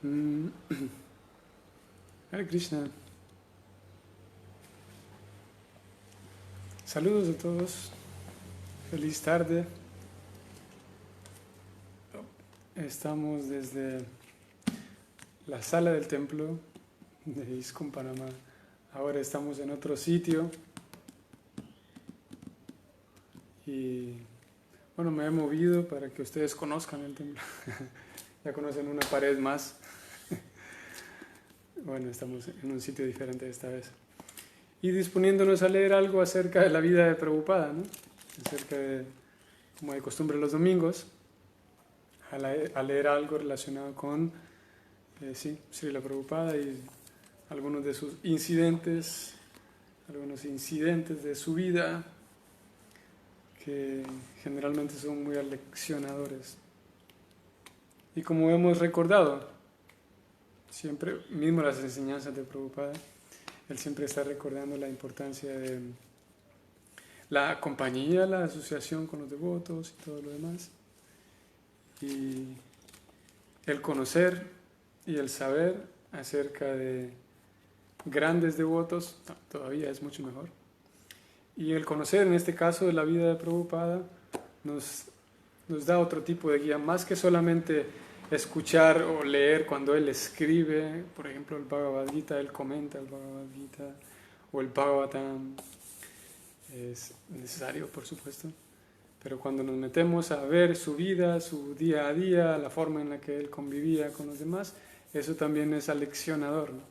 Mm, Hare Krishna. Saludos a todos. Feliz tarde. Estamos desde la sala del templo de ISKCON Panamá. Ahora estamos en otro sitio. Y bueno, me he movido para que ustedes conozcan el templo. Ya conocen una pared más. Bueno, estamos en un sitio diferente esta vez. Y disponiéndonos a leer algo acerca de la vida de Prabhupada, ¿no? Acerca de, como de costumbre los domingos, a leer algo relacionado con, Srila Prabhupada y algunos de sus incidentes, algunos incidentes de su vida que generalmente son muy aleccionadores. Y como hemos recordado, siempre, mismo las enseñanzas de Prabhupada, él siempre está recordando la importancia de la compañía, la asociación con los devotos y todo lo demás. Y el conocer y el saber acerca de grandes devotos todavía es mucho mejor. Y el conocer, en este caso, de la vida de Prabhupada nos da otro tipo de guía, más que solamente escuchar o leer cuando él escribe, por ejemplo, el Bhagavad Gita, él comenta el Bhagavad Gita, o el Bhagavatam, es necesario, por supuesto, pero cuando nos metemos a ver su vida, su día a día, la forma en la que él convivía con los demás, eso también es aleccionador, ¿no?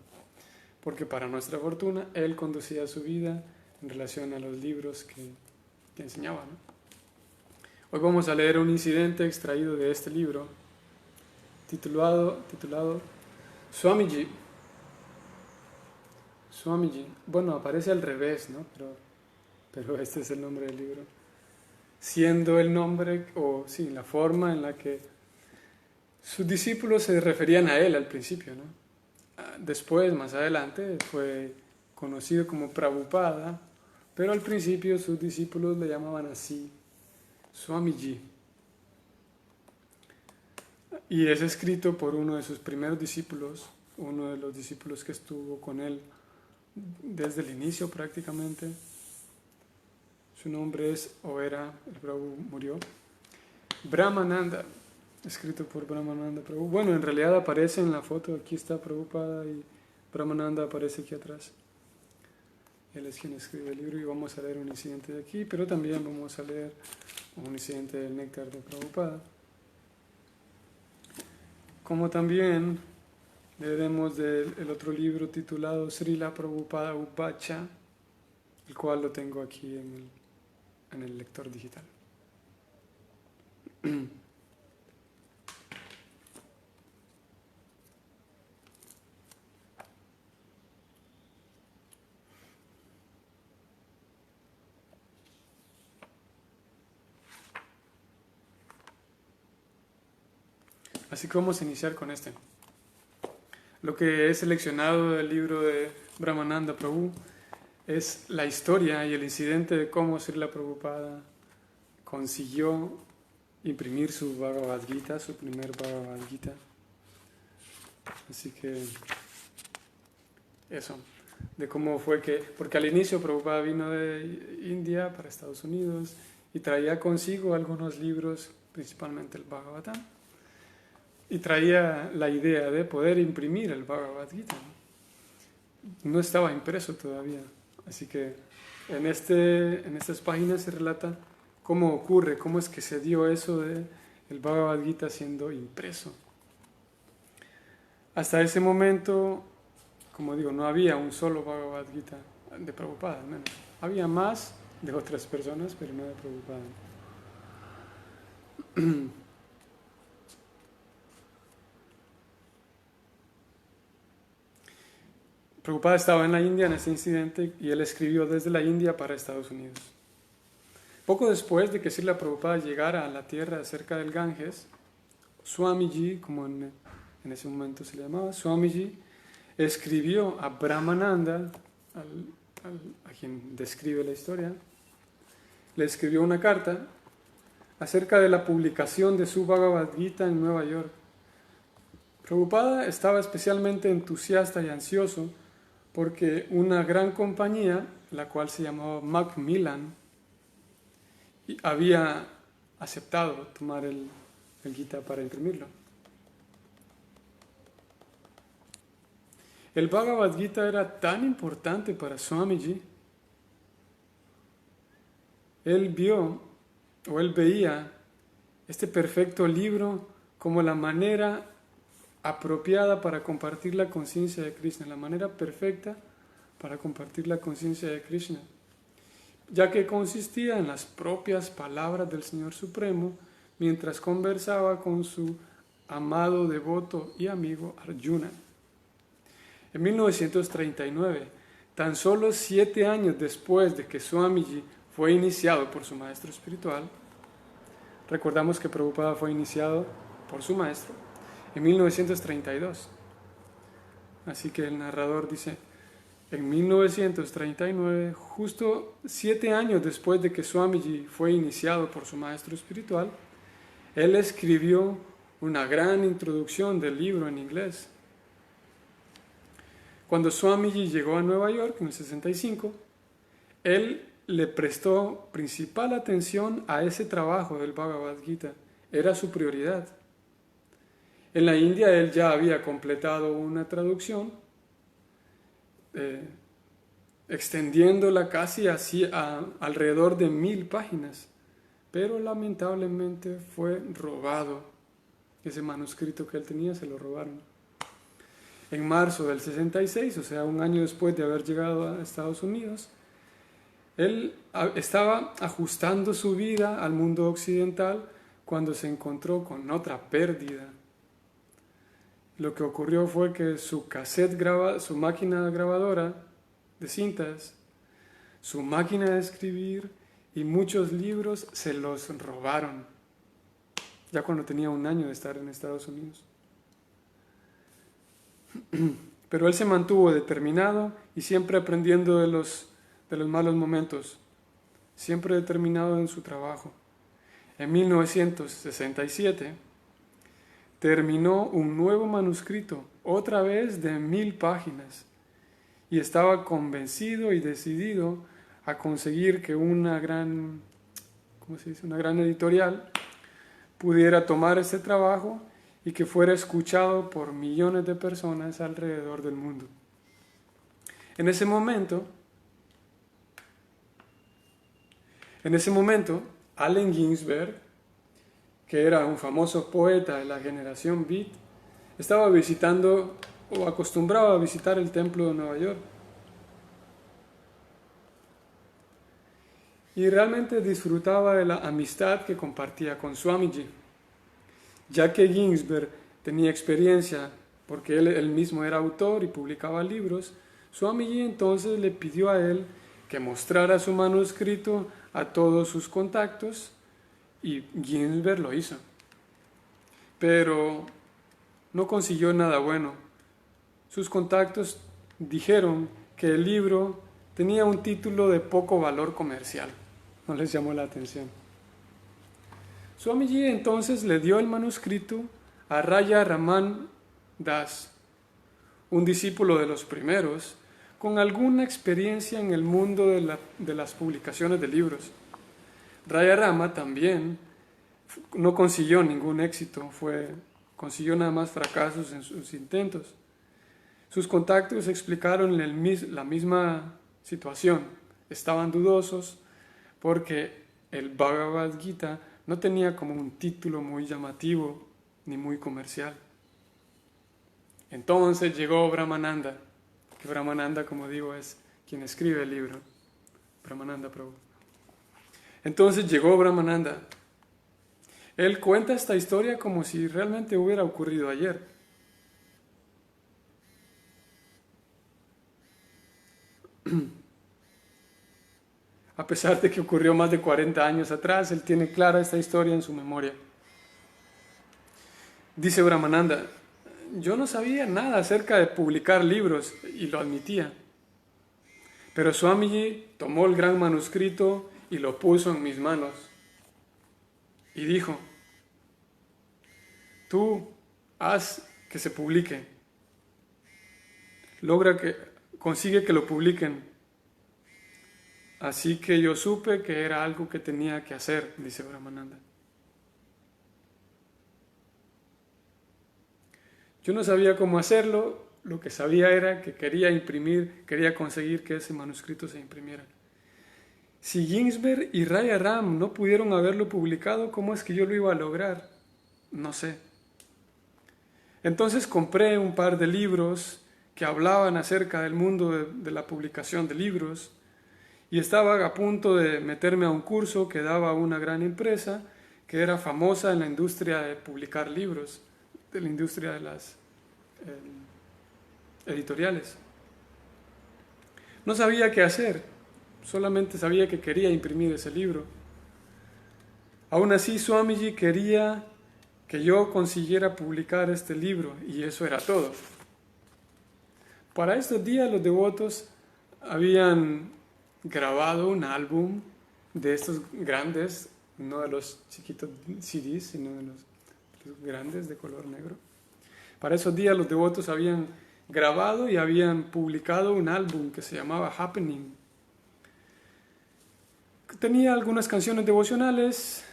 Porque para nuestra fortuna, él conducía su vida en relación a los libros que enseñaba, ¿no? Hoy vamos a leer un incidente extraído de este libro, titulado Swamiji. Swamiji. Bueno, aparece al revés, ¿no? Pero este es el nombre del libro. Siendo el nombre, o sí, la forma en la que sus discípulos se referían a él al principio, ¿no? Después, más adelante, fue conocido como Prabhupada, pero al principio sus discípulos le llamaban así, Swamiji. Y es escrito por uno de sus primeros discípulos, uno de los discípulos que estuvo con él desde el inicio prácticamente. Su nombre es, o era, el Prabhu murió, Brahmananda, escrito por Brahmananda Prabhu. Bueno, en realidad aparece en la foto, aquí está Prabhupada y Brahmananda aparece aquí atrás. Él es quien escribe el libro y vamos a leer un incidente de aquí, pero también vamos a leer un incidente del néctar de Prabhupada. Como también leeremos del otro libro titulado Srila Prabhupada Upacha, el cual lo tengo aquí en el lector digital. Así que vamos a iniciar con este. Lo que he seleccionado del libro de Brahmananda Prabhu es la historia y el incidente de cómo Srila Prabhupada consiguió imprimir su Bhagavad Gita, su primer Bhagavad Gita. Así que eso, de cómo fue que, porque al inicio Prabhupada vino de India para Estados Unidos y traía consigo algunos libros, principalmente el Bhagavatam, y traía la idea de poder imprimir el Bhagavad Gita. No estaba impreso todavía, así que en estas páginas se relata cómo ocurre, cómo es que se dio eso de el Bhagavad Gita siendo impreso. Hasta ese momento, como digo, no había un solo Bhagavad Gita de Prabhupada, al menos. Había más de otras personas, pero no de Prabhupada. Prabhupada estaba en la India en este incidente y él escribió desde la India para Estados Unidos. Poco después de que Srila Prabhupada llegara a la tierra cerca del Ganges, Swamiji, como en ese momento se le llamaba, Swamiji, escribió a Brahmananda, a quien describe la historia, le escribió una carta acerca de la publicación de su Bhagavad Gita en Nueva York. Prabhupada estaba especialmente entusiasta y ansioso porque una gran compañía, la cual se llamaba Macmillan, había aceptado tomar el Gita para imprimirlo. El Bhagavad Gita era tan importante para Swamiji. Él veía este perfecto libro como la manera apropiada para compartir la conciencia de Krishna, la manera perfecta para compartir la conciencia de Krishna, ya que consistía en las propias palabras del Señor Supremo mientras conversaba con su amado devoto y amigo Arjuna. En 1939, tan solo 7 años después de que Swamiji fue iniciado por su maestro espiritual, recordamos que Prabhupada fue iniciado por su maestro en 1932. Así que el narrador dice, en 1939, justo 7 años después de que Swamiji fue iniciado por su maestro espiritual, él escribió una gran introducción del libro en inglés. Cuando Swamiji llegó a Nueva York en el 65, él le prestó principal atención a ese trabajo del Bhagavad Gita. Era su prioridad. En la India él ya había completado una traducción, extendiéndola casi alrededor de 1000 páginas, pero lamentablemente fue robado. Ese manuscrito que él tenía se lo robaron. En marzo del 66, o sea, un año después de haber llegado a Estados Unidos, él estaba ajustando su vida al mundo occidental cuando se encontró con otra pérdida. Lo que ocurrió fue que su su máquina grabadora de cintas, su máquina de escribir y muchos libros se los robaron, ya cuando tenía 1 año de estar en Estados Unidos. Pero él se mantuvo determinado y siempre aprendiendo de los malos momentos, siempre determinado en su trabajo. En 1967 terminó un nuevo manuscrito, otra vez de 1000 páginas, y estaba convencido y decidido a conseguir que una gran editorial pudiera tomar este trabajo y que fuera escuchado por millones de personas alrededor del mundo. En ese momento, Allen Ginsberg, que era un famoso poeta de la generación Beat, estaba visitando o acostumbraba a visitar el templo de Nueva York. Y realmente disfrutaba de la amistad que compartía con Swamiji. Ya que Ginsberg tenía experiencia porque él mismo era autor y publicaba libros, Swamiji entonces le pidió a él que mostrara su manuscrito a todos sus contactos y Ginsberg lo hizo. Pero no consiguió nada bueno. Sus contactos dijeron que el libro tenía un título de poco valor comercial. No les llamó la atención. Swamiji entonces le dio el manuscrito a Raya Raman Das, un discípulo de los primeros, con alguna experiencia en el mundo de las publicaciones de libros. Raya Rama también no consiguió ningún éxito, consiguió nada más fracasos en sus intentos. Sus contactos explicaron la misma situación. Estaban dudosos porque el Bhagavad Gita no tenía como un título muy llamativo ni muy comercial. Entonces llegó Brahmananda, que Brahmananda, como digo, es quien escribe el libro, Brahmananda Prabhu. Entonces llegó Brahmananda. Él cuenta esta historia como si realmente hubiera ocurrido ayer. A pesar de que ocurrió más de 40 años atrás, él tiene clara esta historia en su memoria. Dice Brahmananda, yo no sabía nada acerca de publicar libros y lo admitía. Pero Swamiji tomó el gran manuscrito y lo puso en mis manos. Y dijo, tú haz que se publique. Consigue que lo publiquen. Así que yo supe que era algo que tenía que hacer, dice Brahmananda. Yo no sabía cómo hacerlo, lo que sabía era que quería conseguir que ese manuscrito se imprimiera. Si Ginsberg y Raya Ram no pudieron haberlo publicado, ¿cómo es que yo lo iba a lograr? No sé. Entonces compré un par de libros que hablaban acerca del mundo de la publicación de libros y estaba a punto de meterme a un curso que daba una gran empresa que era famosa en la industria de publicar libros, de la industria de las editoriales. No sabía qué hacer, solamente sabía que quería imprimir ese libro. Aún así, Swamiji quería que yo consiguiera publicar este libro y eso era todo. Para estos días los devotos habían grabado un álbum de estos grandes, no de los chiquitos CDs, sino de los grandes de color negro. Para esos días los devotos habían grabado y habían publicado un álbum que se llamaba Happening. Tenía algunas canciones devocionales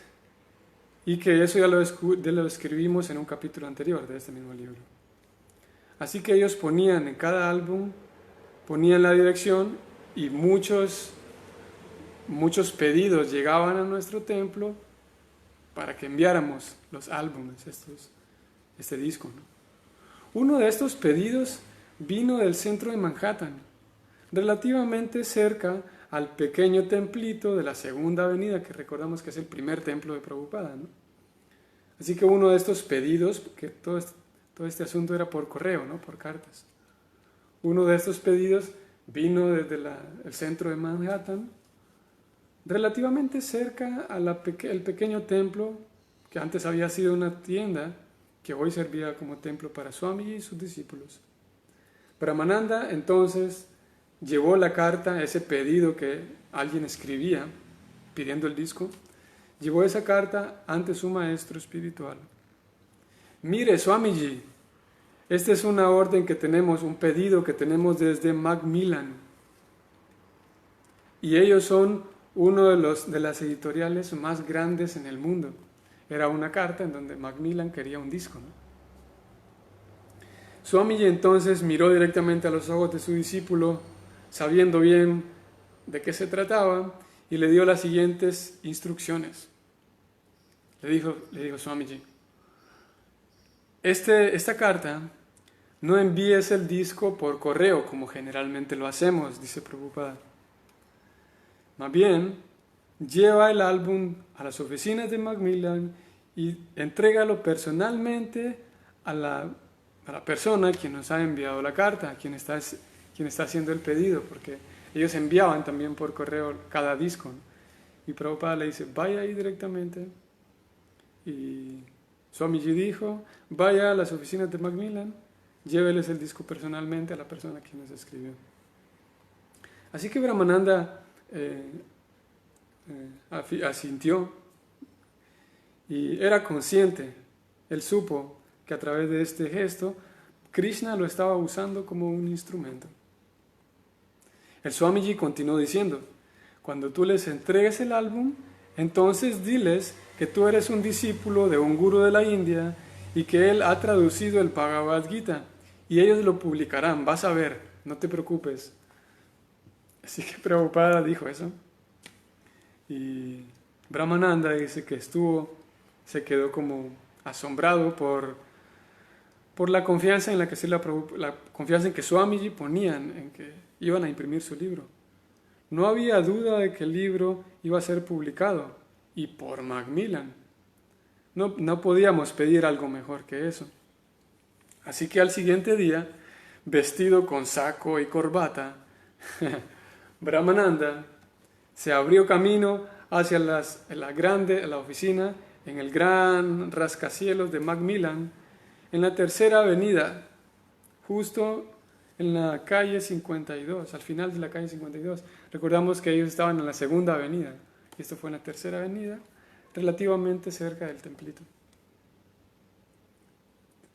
y que eso ya lo escribimos en un capítulo anterior de este mismo libro. Así que ellos ponían en cada álbum, ponían la dirección y muchos pedidos llegaban a nuestro templo para que enviáramos los álbumes, este disco, ¿no? Uno de estos pedidos vino del centro de Manhattan, relativamente cerca al pequeño templito de la Segunda Avenida, que recordamos que es el primer templo de Prabhupada, ¿no? Así que uno de estos pedidos, que todo este asunto era por correo, ¿no? Por cartas. Uno de estos pedidos vino desde el centro de Manhattan, relativamente cerca al pequeño templo que antes había sido una tienda que hoy servía como templo para Swamiji y sus discípulos. Brahmananda entonces llevó la carta, ese pedido que alguien escribía pidiendo el disco, llevó esa carta ante su maestro espiritual. Mire, Swamiji, esta es una orden que tenemos, un pedido que tenemos desde Macmillan. Y ellos son uno de las editoriales más grandes en el mundo. Era una carta en donde Macmillan quería un disco, ¿no? Swamiji entonces miró directamente a los ojos de su discípulo, sabiendo bien de qué se trataba, y le dio las siguientes instrucciones. Le dijo Swamiji, esta carta, no envíes el disco por correo como generalmente lo hacemos, dice Prabhupada. Más bien, lleva el álbum a las oficinas de Macmillan y entrégalo personalmente a la persona quien nos ha enviado la carta, quien está haciendo el pedido, porque ellos enviaban también por correo cada disco, ¿no? Y Prabhupada le dice, vaya ahí directamente. Y Swamiji dijo, vaya a las oficinas de Macmillan, lléveles el disco personalmente a la persona quien nos escribió. Así que Brahmananda asintió y era consciente, él supo que a través de este gesto Krishna lo estaba usando como un instrumento. El Swamiji continuó diciendo, cuando tú les entregues el álbum, entonces diles que tú eres un discípulo de un gurú de la India y que él ha traducido el Bhagavad Gita y ellos lo publicarán, vas a ver, no te preocupes. Así que Prabhupada dijo eso. Y Brahmananda dice que se quedó como asombrado por la confianza la confianza en que Swamiji ponían en que iban a imprimir su libro. No había duda de que el libro iba a ser publicado y por Macmillan. No podíamos pedir algo mejor que eso. Así que al siguiente día, vestido con saco y corbata, Brahmananda se abrió camino hacia la oficina en el gran rascacielos de Macmillan, en la tercera avenida, justo en la calle 52, al final de la calle 52. Recordamos que ellos estaban en la segunda avenida, y esto fue en la tercera avenida, relativamente cerca del templito.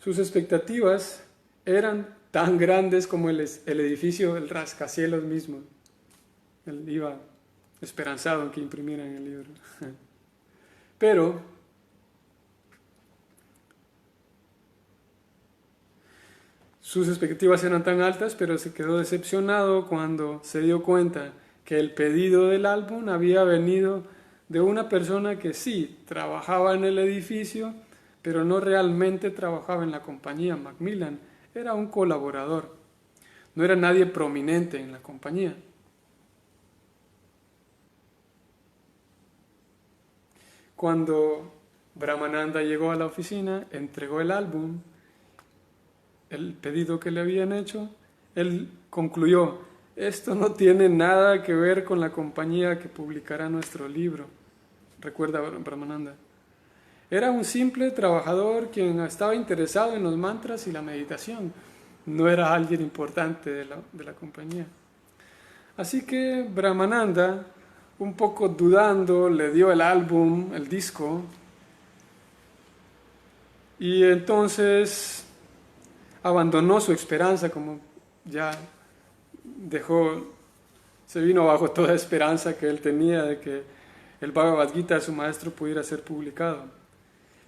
Sus expectativas eran tan grandes como el edificio, el rascacielos mismo. Él iba esperanzado en que imprimieran el libro. Pero sus expectativas eran tan altas, pero se quedó decepcionado cuando se dio cuenta que el pedido del álbum había venido de una persona que sí trabajaba en el edificio, pero no realmente trabajaba en la compañía Macmillan. Era un colaborador, no era nadie prominente en la compañía. Cuando Brahmananda llegó a la oficina, entregó el álbum, el pedido que le habían hecho, él concluyó: esto no tiene nada que ver con la compañía que publicará nuestro libro. Recuerda Brahmananda. Era un simple trabajador quien estaba interesado en los mantras y la meditación. No era alguien importante de la compañía. Así que Brahmananda, un poco dudando, le dio el álbum, el disco, y entonces abandonó su esperanza, como ya se vino abajo toda esperanza que él tenía de que el Bhagavad Gita de su maestro pudiera ser publicado.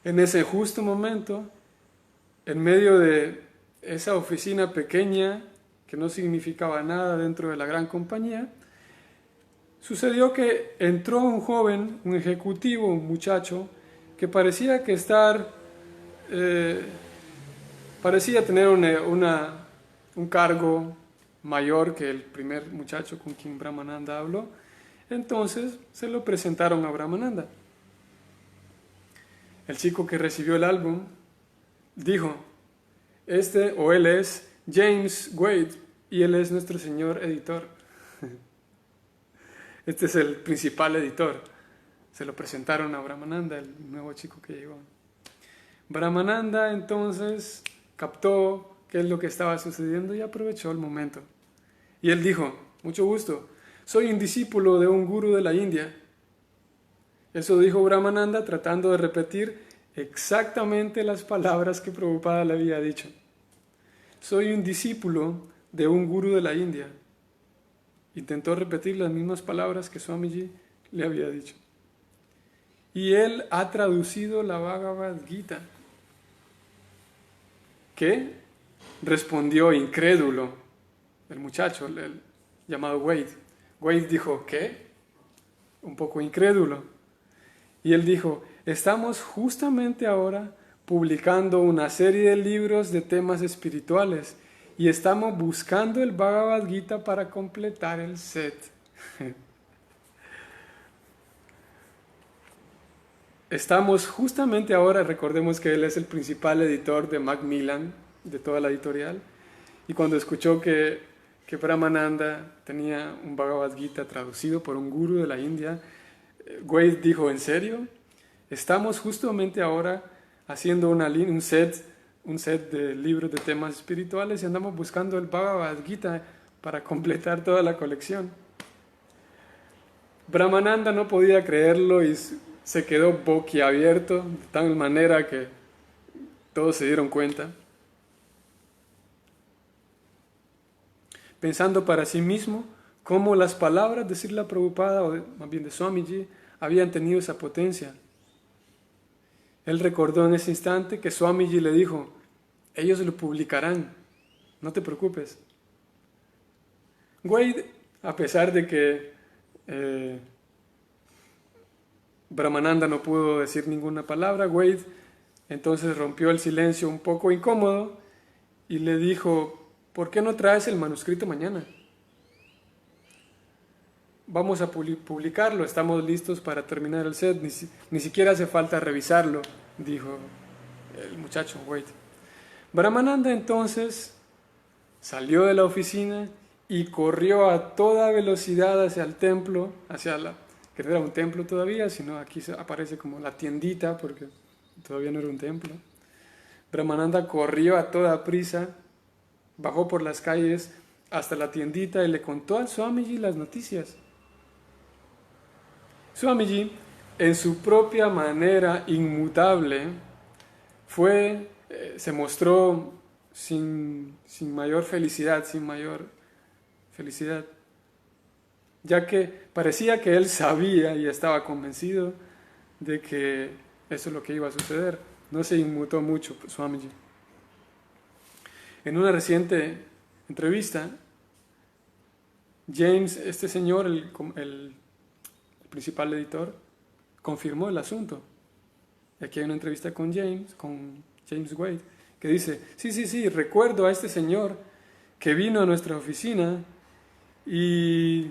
En ese justo momento, en medio de esa oficina pequeña que no significaba nada dentro de la gran compañía, sucedió que entró un joven, un ejecutivo, un muchacho, que parecía tener un cargo mayor que el primer muchacho con quien Brahmananda habló. Entonces se lo presentaron a Brahmananda. El chico que recibió el álbum dijo: él es James Wade y él es nuestro señor editor. Este es el principal editor. Se lo presentaron a Brahmananda, el nuevo chico que llegó. Brahmananda entonces captó qué es lo que estaba sucediendo y aprovechó el momento. Y él dijo: mucho gusto, soy un discípulo de un gurú de la India. Eso dijo Brahmananda tratando de repetir exactamente las palabras que Prabhupada le había dicho. Soy un discípulo de un gurú de la India. Intentó repetir las mismas palabras que Swamiji le había dicho. Y él ha traducido la Bhagavad Gita. ¿Qué? Respondió incrédulo el muchacho, el llamado Wade. Wade dijo: ¿qué? Un poco incrédulo. Y él dijo: estamos justamente ahora publicando una serie de libros de temas espirituales y estamos buscando el Bhagavad Gita para completar el set. Estamos justamente ahora, recordemos que él es el principal editor de Macmillan, de toda la editorial, y cuando escuchó que Brahmananda tenía un Bhagavad Gita traducido por un gurú de la India, Wade dijo: ¿en serio? Estamos justamente ahora haciendo un set de libros de temas espirituales y andamos buscando el Bhagavad Gita para completar toda la colección. Brahmananda no podía creerlo y se quedó boquiabierto de tal manera que todos se dieron cuenta. Pensando para sí mismo cómo las palabras de Srila Prabhupada, o más bien de Swamiji, habían tenido esa potencia. Él recordó en ese instante que Swamiji le dijo: ellos lo publicarán, no te preocupes. Wade, a pesar de que Brahmananda no pudo decir ninguna palabra, Wade entonces rompió el silencio un poco incómodo y le dijo: ¿por qué no traes el manuscrito mañana? Vamos a publicarlo, estamos listos para terminar el set, ni siquiera hace falta revisarlo, dijo el muchacho Wade. Brahmananda entonces salió de la oficina y corrió a toda velocidad hacia el templo, que no era un templo todavía, sino aquí aparece como la tiendita, porque todavía no era un templo. Brahmananda corrió a toda prisa, bajó por las calles hasta la tiendita y le contó al Swamiji las noticias. Swamiji, en su propia manera inmutable, fue se mostró sin mayor felicidad, ya que parecía que él sabía y estaba convencido de que eso es lo que iba a suceder. No se inmutó mucho Swamiji. En una reciente entrevista, James, este señor, el principal editor, confirmó el asunto. Y aquí hay una entrevista con James Wade, que dice, sí, recuerdo a este señor que vino a nuestra oficina y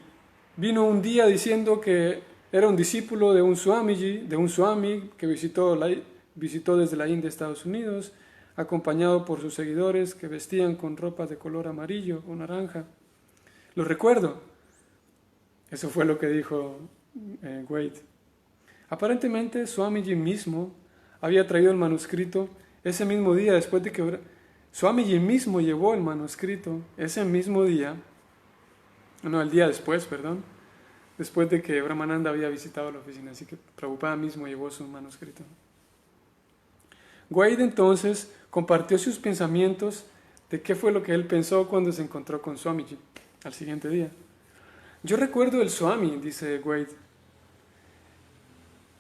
vino un día diciendo que era un discípulo de un Swami que visitó desde la India a Estados Unidos, acompañado por sus seguidores que vestían con ropas de color amarillo o naranja. Lo recuerdo. Eso fue lo que dijo Wade. Aparentemente Swamiji mismo había traído el manuscrito ese mismo día, después de que Swamiji mismo llevó el manuscrito ese mismo día, el día después, perdón, después de que Brahmananda había visitado la oficina, así que Prabhupada mismo llevó su manuscrito. Wade entonces compartió sus pensamientos de qué fue lo que él pensó cuando se encontró con Swamiji al siguiente día. Yo recuerdo el Swami, dice Wade.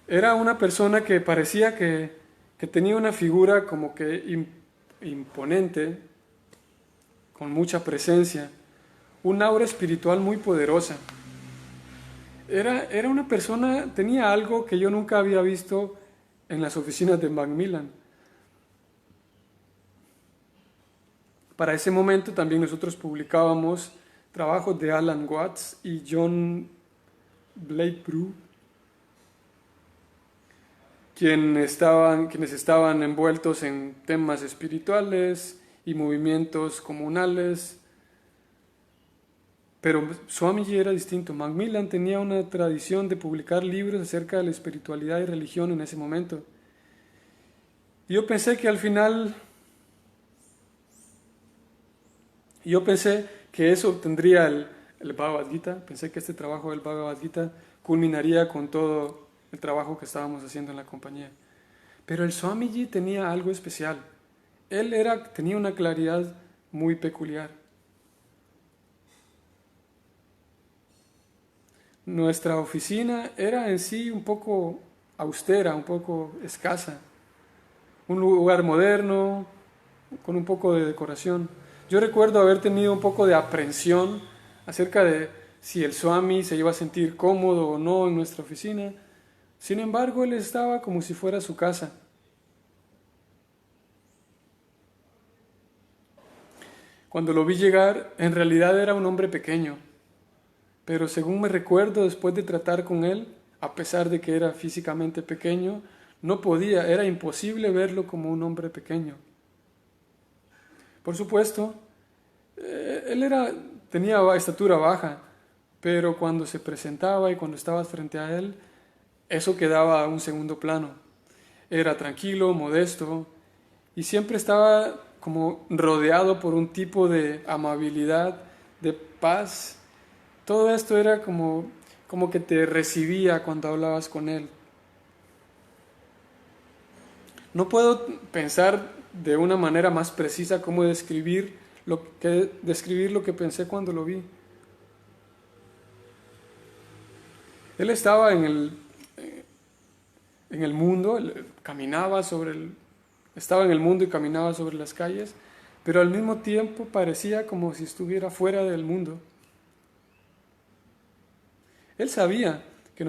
Era una persona que parecía que tenía una figura como que imponente, con mucha presencia, un aura espiritual muy poderosa. Era una persona, tenía algo que yo nunca había visto en las oficinas de Macmillan. Para ese momento también nosotros publicábamos trabajos de Alan Watts y John Blakebrew, quienes estaban envueltos en temas espirituales y movimientos comunales. Pero Swamiji era distinto. Macmillan tenía una tradición de publicar libros acerca de la espiritualidad y religión en ese momento. Y yo pensé que al final, eso obtendría el Bhagavad Gita. Pensé que este trabajo del Bhagavad Gita culminaría con todo el trabajo que estábamos haciendo en la compañía. Pero el Swamiji tenía algo especial. Él tenía una claridad muy peculiar. Nuestra oficina era en sí un poco austera, un poco escasa. Un lugar moderno, con un poco de decoración. Yo recuerdo haber tenido un poco de aprensión acerca de si el Swami se iba a sentir cómodo o no en nuestra oficina. Sin embargo, él estaba como si fuera su casa. Cuando lo vi llegar, en realidad era un hombre pequeño, pero según me recuerdo, después de tratar con él, a pesar de que era físicamente pequeño, era imposible verlo como un hombre pequeño. Por supuesto, tenía estatura baja, pero cuando se presentaba y cuando estabas frente a él, eso quedaba a un segundo plano. Era tranquilo, modesto, y siempre estaba como rodeado por un tipo de amabilidad, de paz. Todo esto era como que te recibía cuando hablabas con él. No puedo pensar de una manera más precisa cómo describir lo que pensé cuando lo vi. Él estaba en el mundo, estaba en el mundo y caminaba sobre las calles, pero al mismo tiempo parecía como si estuviera fuera del mundo. Él sabía que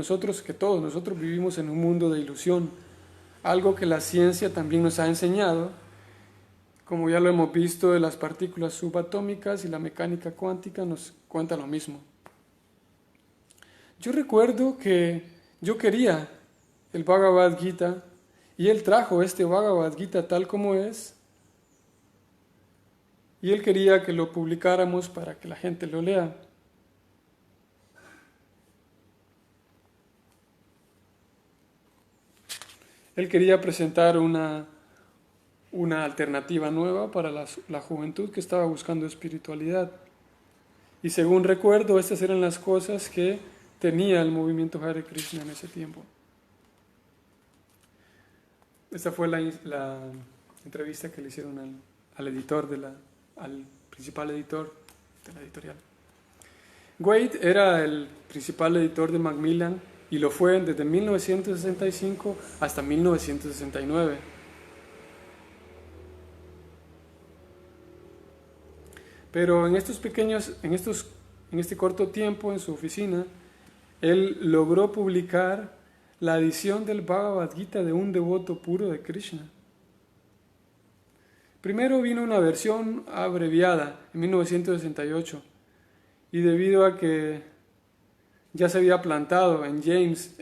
todos nosotros vivimos en un mundo de ilusión, algo que la ciencia también nos ha enseñado, como ya lo hemos visto de las partículas subatómicas y la mecánica cuántica nos cuenta lo mismo. Yo recuerdo que yo quería el Bhagavad Gita y él trajo este Bhagavad Gita tal como es y él quería que lo publicáramos para que la gente lo lea. Él quería presentar una alternativa nueva para la juventud que estaba buscando espiritualidad. Y según recuerdo, estas eran las cosas que tenía el movimiento Hare Krishna en ese tiempo. Esta fue la entrevista que le hicieron al editor, al principal editor de la editorial. Wade era el principal editor de Macmillan y lo fue desde 1965 hasta 1969. Pero en este corto tiempo en su oficina, él logró publicar la edición del Bhagavad Gita de un devoto puro de Krishna. Primero vino una versión abreviada en 1968 y debido a que ya se había plantado en James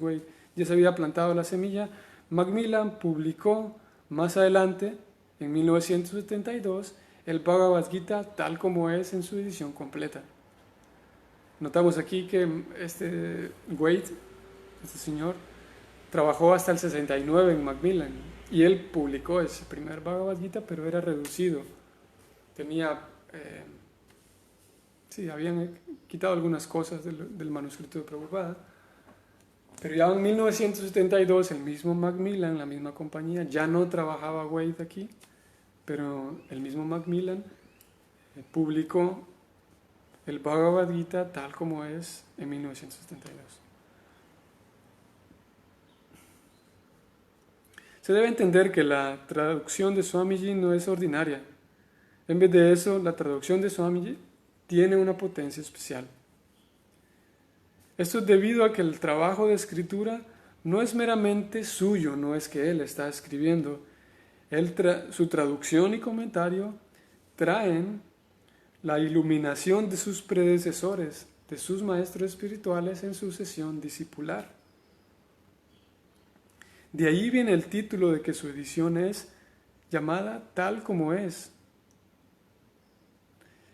Wade, ya se había plantado la semilla, Macmillan publicó más adelante, en 1972, el Bhagavad Gita tal como es en su edición completa. Notamos aquí que Wade, este señor, trabajó hasta el 69 en Macmillan y él publicó ese primer Bhagavad Gita, pero era reducido. Habían quitado algunas cosas del manuscrito de Prabhupada, pero ya en 1972 el mismo Macmillan, la misma compañía, ya no trabajaba Wade aquí, pero el mismo Macmillan publicó el Bhagavad Gita tal como es en 1972. Se debe entender que la traducción de Swamiji no es ordinaria. En vez de eso, la traducción de Swamiji tiene una potencia especial. Esto es debido a que el trabajo de escritura no es meramente suyo, no es que él está escribiendo. Su traducción y comentario traen la iluminación de sus predecesores, de sus maestros espirituales en sucesión discipular. De ahí viene el título de que su edición es llamada tal como es.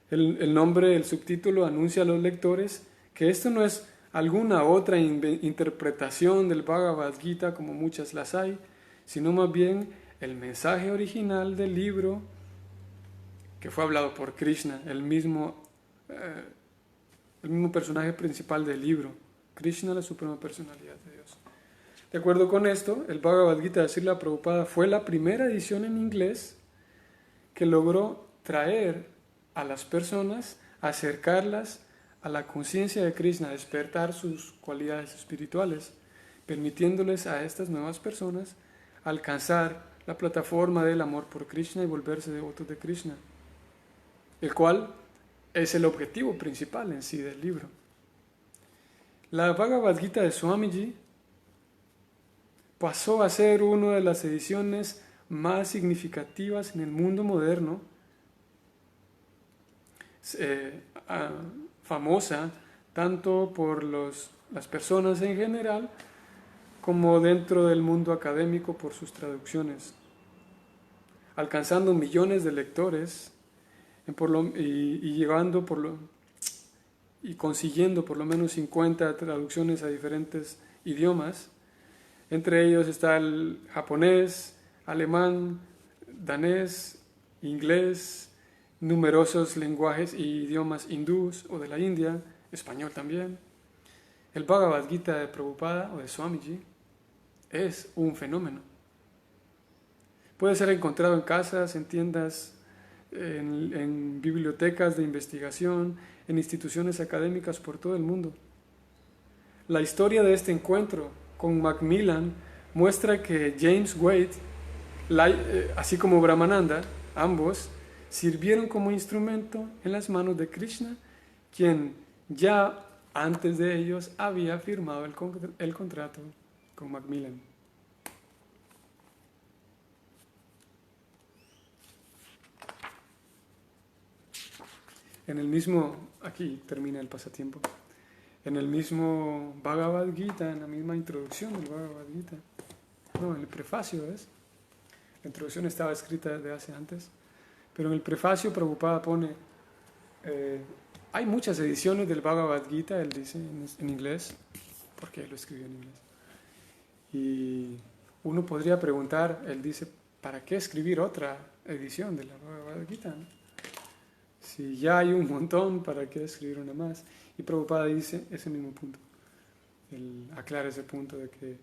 El subtítulo anuncia a los lectores que esto no es alguna otra interpretación del Bhagavad Gita como muchas las hay, sino más bien el mensaje original del libro que fue hablado por Krishna, el mismo personaje principal del libro, Krishna, la suprema personalidad de Dios. De acuerdo con esto, el Bhagavad Gita de Srila Prabhupada fue la primera edición en inglés que logró traer a las personas, acercarlas a la conciencia de Krishna, despertar sus cualidades espirituales, permitiéndoles a estas nuevas personas alcanzar la plataforma del amor por Krishna y volverse devotos de Krishna, el cual es el objetivo principal en sí del libro. La Bhagavad Gita de Swamiji pasó a ser una de las ediciones más significativas en el mundo moderno, famosa tanto por las personas en general como dentro del mundo académico por sus traducciones, alcanzando millones de lectores y consiguiendo por lo menos 50 traducciones a diferentes idiomas. Entre ellos está el japonés, alemán, danés, inglés, numerosos lenguajes y idiomas hindús o de la India, español también. El Bhagavad Gita de Prabhupada o de Swamiji es un fenómeno. Puede ser encontrado en casas, en tiendas, en bibliotecas de investigación, en instituciones académicas por todo el mundo. La historia de este encuentro con Macmillan muestra que James Wade, así como Brahmananda, ambos sirvieron como instrumento en las manos de Krishna, quien ya antes de ellos había firmado el contrato con Macmillan. Aquí termina el pasatiempo, en el mismo Bhagavad Gita, en la misma introducción del Bhagavad Gita, en el prefacio la introducción estaba escrita desde hace antes, pero en el prefacio Prabhupada pone, hay muchas ediciones del Bhagavad Gita, él dice en inglés, porque él lo escribió en inglés, y uno podría preguntar, él dice, ¿para qué escribir otra edición de la Bhagavad Gita? Si ya hay un montón, ¿para qué escribir una más? Y Prabhupada dice ese mismo punto. Él aclara ese punto de que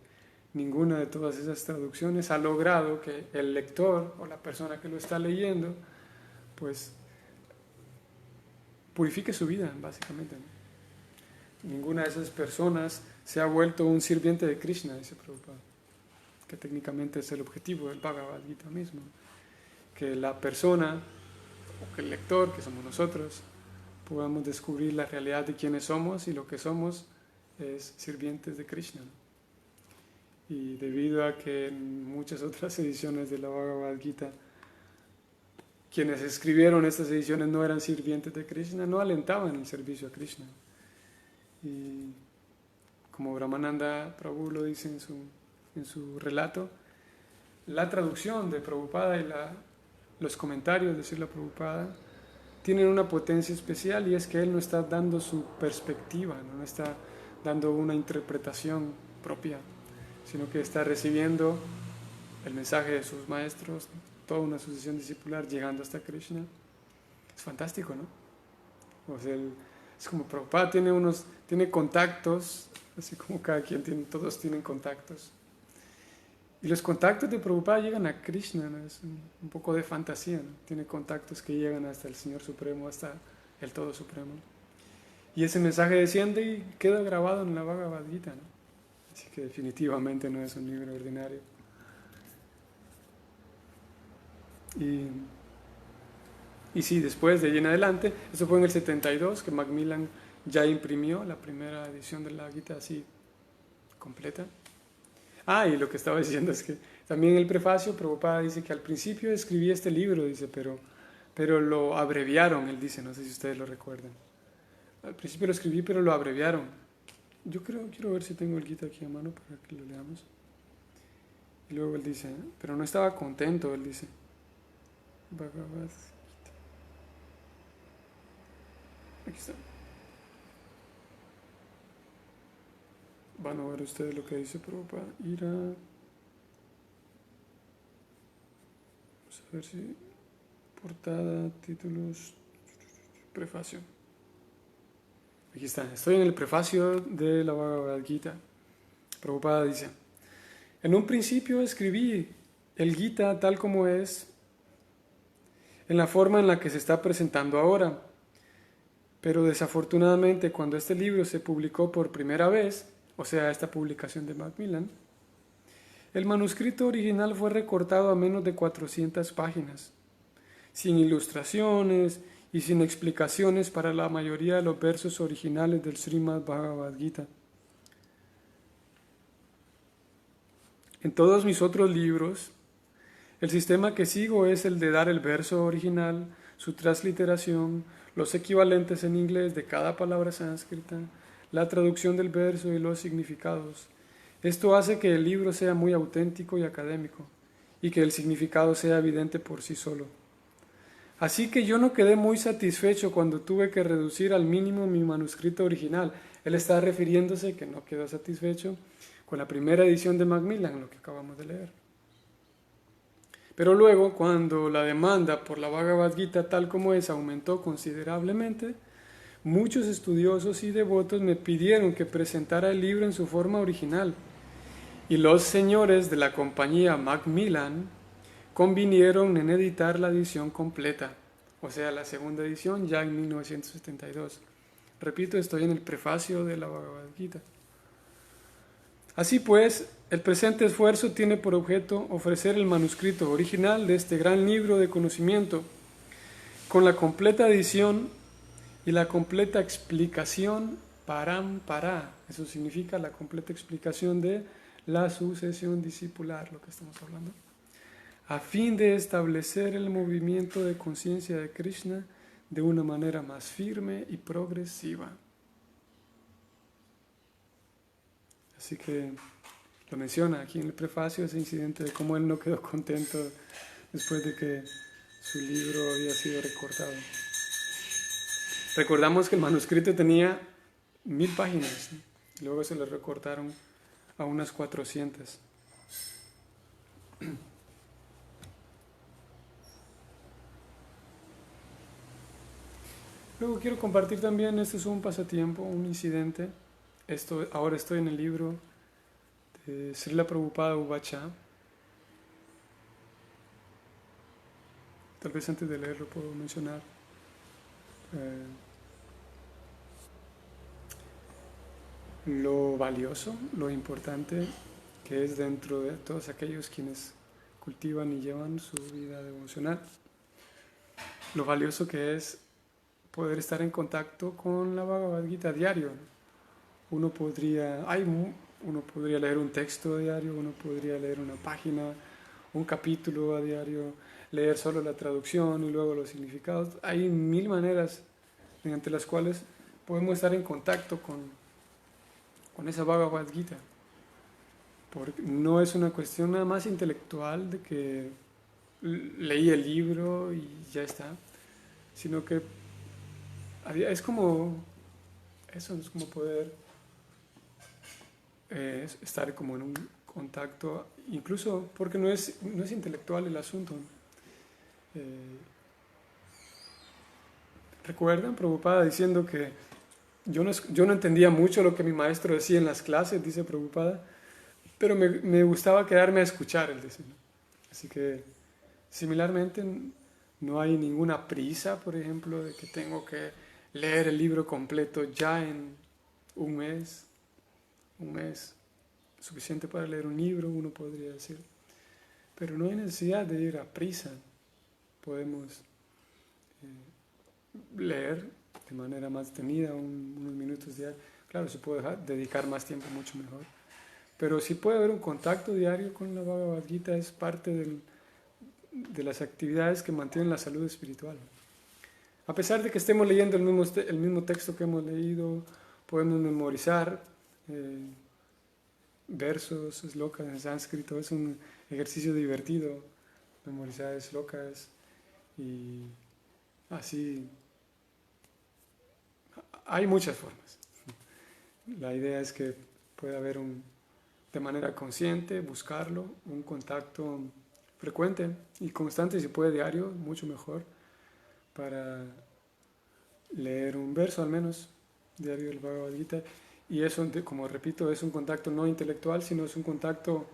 ninguna de todas esas traducciones ha logrado que el lector o la persona que lo está leyendo, pues, purifique su vida, básicamente, ¿no? Ninguna de esas personas se ha vuelto un sirviente de Krishna, dice Prabhupada, que técnicamente es el objetivo del Bhagavad Gita mismo, que la persona o que el lector, que somos nosotros, podamos descubrir la realidad de quiénes somos, y lo que somos es sirvientes de Krishna, ¿no? Y debido a que en muchas otras ediciones de la Bhagavad Gita quienes escribieron estas ediciones no eran sirvientes de Krishna, no alentaban el servicio a Krishna. Y como Brahmananda Prabhu lo dice en su relato, la traducción de Prabhupada y los comentarios de Srila Prabhupada tienen una potencia especial, y es que él no está dando su perspectiva, no está dando una interpretación propia, sino que está recibiendo el mensaje de sus maestros, toda una sucesión discipular llegando hasta Krishna. Es fantástico, ¿no? O sea, es como Prabhupada tiene contactos, así como todos tienen contactos. Y los contactos de Prabhupada llegan a Krishna, ¿no? Es un poco de fantasía, ¿no? Tiene contactos que llegan hasta el Señor Supremo, hasta el Todo Supremo. Y ese mensaje desciende y queda grabado en la Bhagavad Gita, ¿no? Así que definitivamente no es un libro ordinario. Y sí, después de ahí en adelante, eso fue en el 72, que Macmillan ya imprimió la primera edición de la Gita así completa. Y lo que estaba diciendo es que también en el prefacio Prabhupada dice que al principio escribí este libro, dice, pero lo abreviaron, él dice, no sé si ustedes lo recuerdan. Al principio lo escribí, pero lo abreviaron. Quiero ver si tengo el Gita aquí a mano para que lo leamos. Y luego él dice, pero no estaba contento, él dice. Bhagavad Gita. Aquí está. Van a ver ustedes lo que dice Prabhupada. Vamos a ver si... Portada, títulos, prefacio. Aquí está. Estoy en el prefacio de la Bhagavad Gita. Prabhupada dice: en un principio escribí el Gita tal como es, en la forma en la que se está presentando ahora. Pero desafortunadamente, cuando este libro se publicó por primera vez, o sea, esta publicación de Macmillan, el manuscrito original fue recortado a menos de 400 páginas, sin ilustraciones y sin explicaciones para la mayoría de los versos originales del Srimad Bhagavad Gita. En todos mis otros libros, el sistema que sigo es el de dar el verso original, su transliteración, los equivalentes en inglés de cada palabra sánscrita, la traducción del verso y los significados. Esto hace que el libro sea muy auténtico y académico, y que el significado sea evidente por sí solo. Así que yo no quedé muy satisfecho cuando tuve que reducir al mínimo mi manuscrito original. Él está refiriéndose que no quedó satisfecho con la primera edición de Macmillan, lo que acabamos de leer. Pero luego, cuando la demanda por la Bhagavad Gita tal como es aumentó considerablemente, muchos estudiosos y devotos me pidieron que presentara el libro en su forma original, y los señores de la compañía Macmillan convinieron en editar la edición completa, o sea, la segunda edición ya en 1972. Repito, estoy en el prefacio de la Bhagavad Gita. Así pues, el presente esfuerzo tiene por objeto ofrecer el manuscrito original de este gran libro de conocimiento, con la completa edición y la completa explicación parampara. Eso significa la completa explicación de la sucesión discipular, lo que estamos hablando, a fin de establecer el movimiento de conciencia de Krishna de una manera más firme y progresiva. Así que lo menciona aquí en el prefacio, ese incidente de cómo él no quedó contento después de que su libro había sido recortado. Recordamos que el manuscrito tenía 1000 páginas, ¿no? Y luego se lo recortaron a unas 400. Luego quiero compartir también, este es un pasatiempo, un incidente. Ahora estoy en el libro Srila Prabhupada Uvacha. Tal vez antes de leerlo puedo mencionar lo valioso, lo importante que es dentro de todos aquellos quienes cultivan y llevan su vida devocional. Lo valioso que es poder estar en contacto con la Bhagavad Gita diario. Uno podría leer un texto diario, uno podría leer una página, un capítulo a diario, leer solo la traducción y luego los significados. Hay 1000 maneras mediante las cuales podemos estar en contacto con esa Bhagavad Gita. Porque no es una cuestión nada más intelectual de que leí el libro y ya está, sino que es como eso, es como poder estar como en un contacto, incluso porque no es intelectual el asunto. ¿Recuerdan Prabhupada diciendo que yo no entendía mucho lo que mi maestro decía en las clases, dice Prabhupada, pero me gustaba quedarme a escuchar, él dice, ¿no? Así que similarmente no hay ninguna prisa, por ejemplo, de que tengo que leer el libro completo ya en un mes suficiente para leer un libro, uno podría decir, pero no hay necesidad de ir a prisa. Podemos leer de manera más detenida, unos minutos diarios. Claro, se puede dedicar más tiempo, mucho mejor. Pero si puede haber un contacto diario con la Bhagavad Gita, es parte de las actividades que mantienen la salud espiritual. A pesar de que estemos leyendo el mismo texto que hemos leído, podemos memorizar versos, slokas en sánscrito. Es un ejercicio divertido, memorizar slokas y así. Hay muchas formas. La idea es que pueda haber de manera consciente, buscarlo, un contacto frecuente y constante, si puede diario, mucho mejor, para leer un verso al menos diario del Bhagavad Gita. Y eso, como repito, es un contacto no intelectual, sino es un contacto,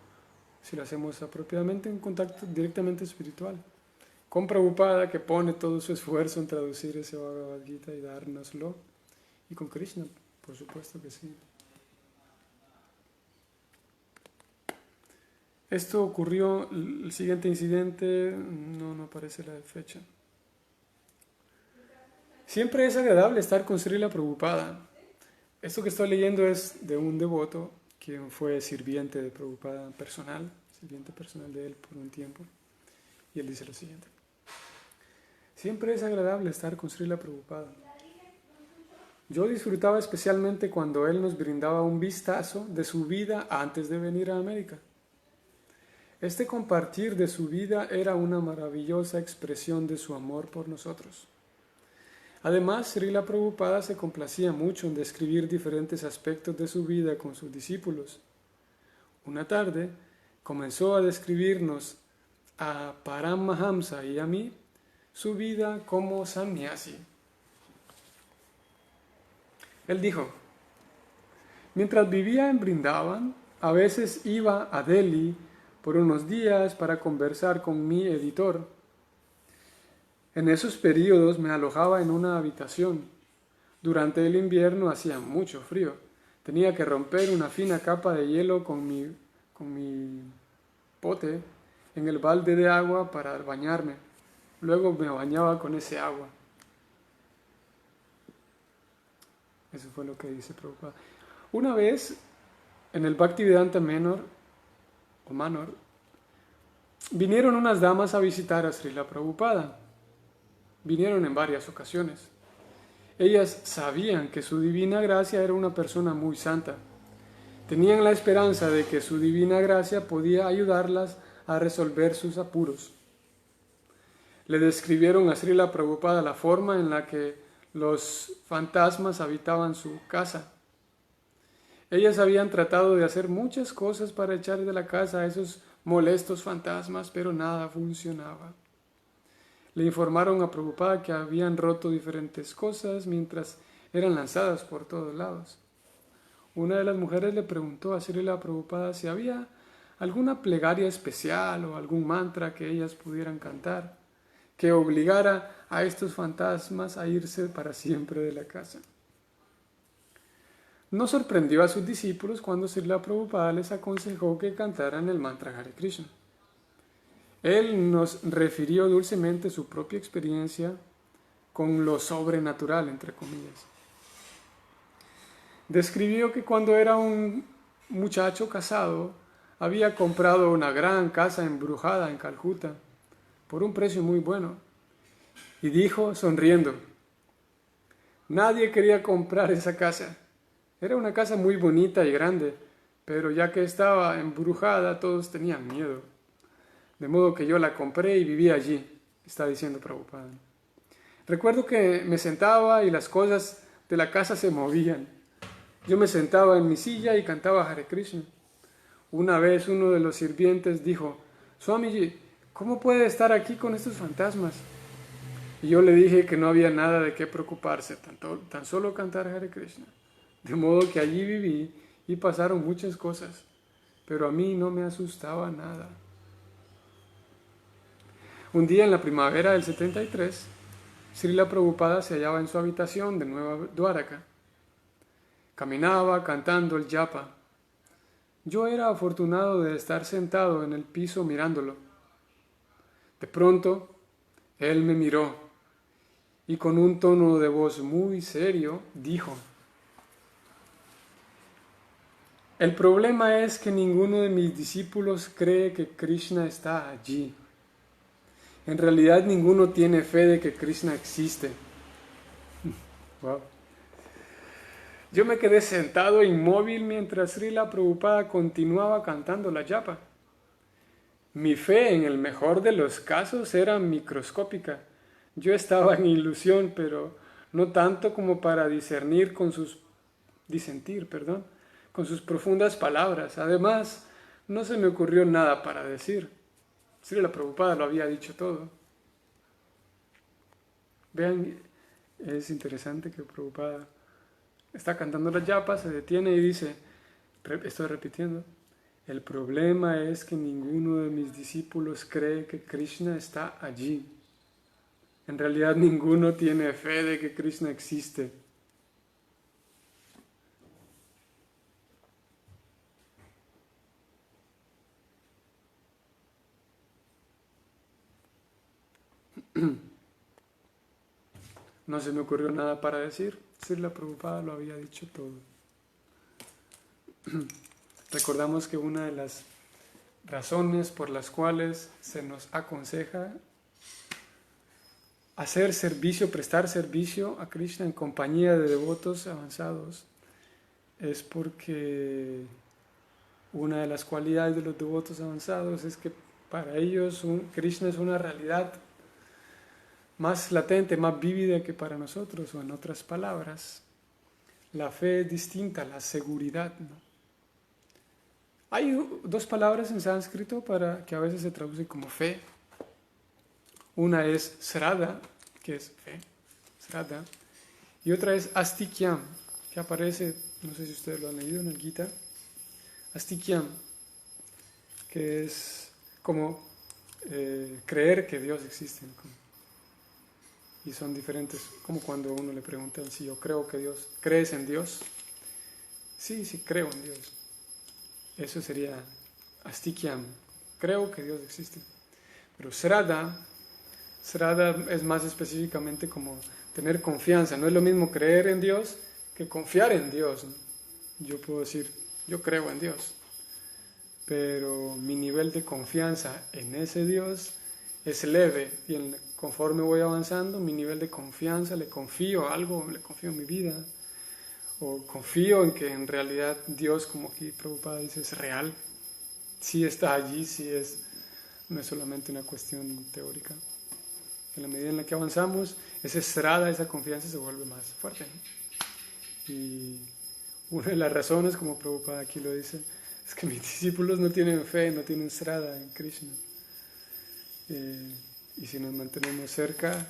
si lo hacemos apropiadamente, un contacto directamente espiritual. Con Prabhupada, que pone todo su esfuerzo en traducir ese Bhagavad Gita y dárnoslo, y con Krishna, por supuesto que sí. Esto ocurrió, el siguiente incidente, no aparece la fecha. Siempre es agradable estar con Srila Prabhupada. Esto que estoy leyendo es de un devoto quien fue sirviente de Prabhupada personal, sirviente personal de él por un tiempo. Y él dice lo siguiente. Siempre es agradable estar con Srila Prabhupada. Yo disfrutaba especialmente cuando él nos brindaba un vistazo de su vida antes de venir a América. Este compartir de su vida era una maravillosa expresión de su amor por nosotros. Además, Srila Prabhupada se complacía mucho en describir diferentes aspectos de su vida con sus discípulos. Una tarde, comenzó a describirnos a Paramahamsa y a mí su vida como sannyasi. Él dijo, mientras vivía en Vrindavan, a veces iba a Delhi por unos días para conversar con mi editor. En esos periodos me alojaba en una habitación. Durante el invierno hacía mucho frío. Tenía que romper una fina capa de hielo con mi pote en el balde de agua para bañarme. Luego me bañaba con ese agua. Eso fue lo que dice Prabhupada. Una vez, en el Bhaktivedanta Manor, vinieron unas damas a visitar a Srila Prabhupada. Vinieron en varias ocasiones. Ellas sabían que su divina gracia era una persona muy santa. Tenían la esperanza de que su divina gracia podía ayudarlas a resolver sus apuros. Le describieron a Srila Prabhupada la forma en la que los fantasmas habitaban su casa. Ellas habían tratado de hacer muchas cosas para echar de la casa a esos molestos fantasmas, pero nada funcionaba. Le informaron a Prabhupada que habían roto diferentes cosas mientras eran lanzadas por todos lados. una de las mujeres le preguntó a Srila Prabhupada si había alguna plegaria especial o algún mantra que ellas pudieran cantar que obligara a estos fantasmas a irse para siempre de la casa. No sorprendió a sus discípulos cuando Srila Prabhupada les aconsejó que cantaran el mantra Hare Krishna. Él nos refirió dulcemente su propia experiencia con lo sobrenatural, entre comillas. Describió que cuando era un muchacho casado, había comprado una gran casa embrujada en Calcuta por un precio muy bueno. Y dijo, sonriendo, nadie quería comprar esa casa. Era una casa muy bonita y grande, pero ya que estaba embrujada, todos tenían miedo. De modo que yo la compré y viví allí, está diciendo Prabhupada. Recuerdo que me sentaba y las cosas de la casa se movían. Yo me sentaba en mi silla y cantaba Hare Krishna. Una vez uno de los sirvientes dijo, Swamiji, ¿cómo puede estar aquí con estos fantasmas? Y yo le dije que no había nada de qué preocuparse, tan solo cantar Hare Krishna. De modo que allí viví y pasaron muchas cosas, pero a mí no me asustaba nada. Un día en la primavera del 73, Srila Prabhupada se hallaba en su habitación de Nueva Dwaraka. Caminaba cantando el japa. Yo era afortunado de estar sentado en el piso mirándolo. De pronto, él me miró y con un tono de voz muy serio dijo, el problema es que ninguno de mis discípulos cree que Krishna está allí. En realidad ninguno tiene fe de que Krishna existe. Wow. Yo me quedé sentado inmóvil mientras Srila Prabhupada continuaba cantando la japa. Mi fe, en el mejor de los casos, era microscópica. Yo estaba en ilusión, pero no tanto como para disentir con sus profundas palabras. Además, no se me ocurrió nada para decir. Srila Prabhupada lo había dicho todo. Vean, es interesante que Prabhupada está cantando la japa, se detiene y dice, estoy repitiendo, el problema es que ninguno de mis discípulos cree que Krishna está allí. En realidad ninguno tiene fe de que Krishna existe. No se me ocurrió nada para decir. Srila Prabhupada lo había dicho todo. Recordamos que una de las razones por las cuales se nos aconseja hacer servicio, prestar servicio a Krishna en compañía de devotos avanzados, es porque una de las cualidades de los devotos avanzados es que para ellos Krishna es una realidad más latente, más vívida que para nosotros, o en otras palabras, la fe es distinta, la seguridad, ¿no? Hay dos palabras en sánscrito que a veces se traducen como fe. Una es sraddha, que es fe, sraddha, y otra es astikyam, que aparece, no sé si ustedes lo han leído en el Gita, astikyam, que es como creer que Dios existe, ¿no? Y son diferentes, como cuando uno le pregunta si yo creo que Dios, ¿crees en Dios? Sí, creo en Dios. Eso sería astikyam, creo que Dios existe. Pero sraddha es más específicamente como tener confianza. No es lo mismo creer en Dios que confiar en Dios, ¿no? Yo puedo decir, yo creo en Dios, pero mi nivel de confianza en ese Dios es leve y conforme voy avanzando, mi nivel de confianza, le confío algo, le confío mi vida, o confío en que en realidad Dios, como aquí Prabhupada dice, es real, sí está allí, no es solamente una cuestión teórica. En la medida en la que avanzamos, esa confianza se vuelve más fuerte, ¿no? Y una de las razones, como Prabhupada aquí lo dice, es que mis discípulos no tienen fe, no tienen sraddha en Krishna. Y si nos mantenemos cerca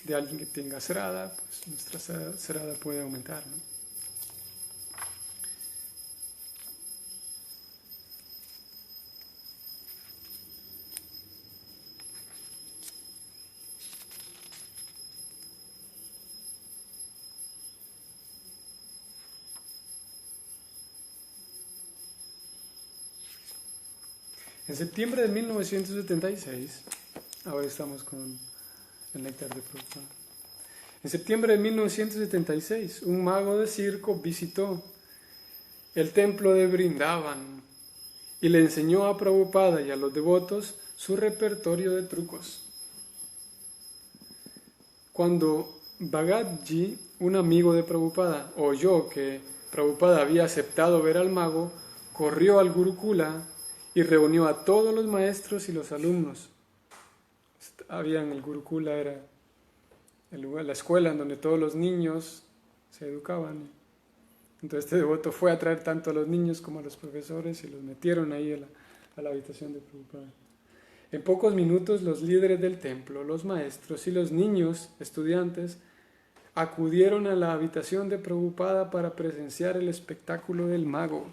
de alguien que tenga sraddha, pues nuestra sraddha puede aumentar, ¿no? En septiembre de 1976, ahora estamos con el néctar de Prabhupada. En septiembre de 1976, un mago de circo visitó el templo de Vrindavan y le enseñó a Prabhupada y a los devotos su repertorio de trucos. Cuando Bhagatji, un amigo de Prabhupada, oyó que Prabhupada había aceptado ver al mago, corrió al Gurukula y reunió a todos los maestros y los alumnos. El Gurukula era el lugar, la escuela en donde todos los niños se educaban. Entonces este devoto fue a traer tanto a los niños como a los profesores y los metieron ahí a la habitación de Prabhupada. En pocos minutos los líderes del templo, los maestros y los niños estudiantes acudieron a la habitación de Prabhupada para presenciar el espectáculo del mago.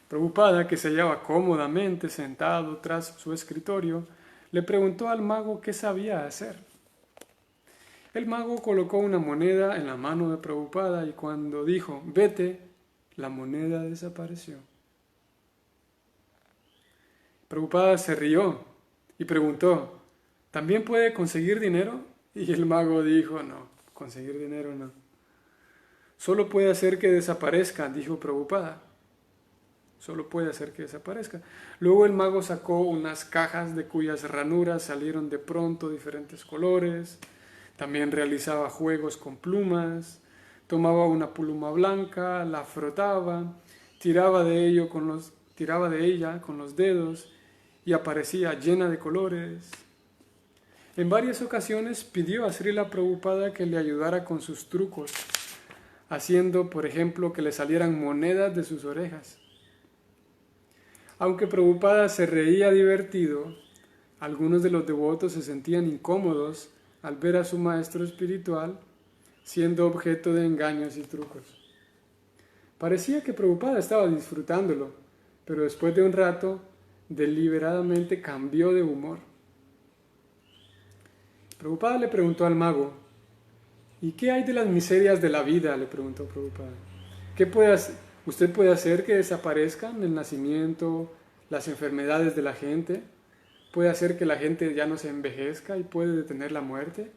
Prabhupada, que se hallaba cómodamente sentado tras su escritorio, le preguntó al mago qué sabía hacer. El mago colocó una moneda en la mano de Prabhupada y cuando dijo, vete, la moneda desapareció. Prabhupada se rió y preguntó, ¿también puede conseguir dinero? Y el mago dijo, no, conseguir dinero no. Solo puede hacer que desaparezca, dijo Prabhupada. Solo puede hacer que desaparezca. Luego el mago sacó unas cajas de cuyas ranuras salieron de pronto diferentes colores. También realizaba juegos con plumas. Tomaba una pluma blanca, la frotaba, tiraba de ella con los dedos y aparecía llena de colores. En varias ocasiones pidió a Srila Prabhupada que le ayudara con sus trucos, haciendo, por ejemplo, que le salieran monedas de sus orejas. Aunque Prabhupada se reía divertido, algunos de los devotos se sentían incómodos al ver a su maestro espiritual siendo objeto de engaños y trucos. Parecía que Prabhupada estaba disfrutándolo, pero después de un rato, deliberadamente cambió de humor. Prabhupada le preguntó al mago, ¿y qué hay de las miserias de la vida?, le preguntó Prabhupada. ¿Usted puede hacer que desaparezcan el nacimiento, las enfermedades de la gente? ¿Puede hacer que la gente ya no se envejezca y puede detener la muerte?,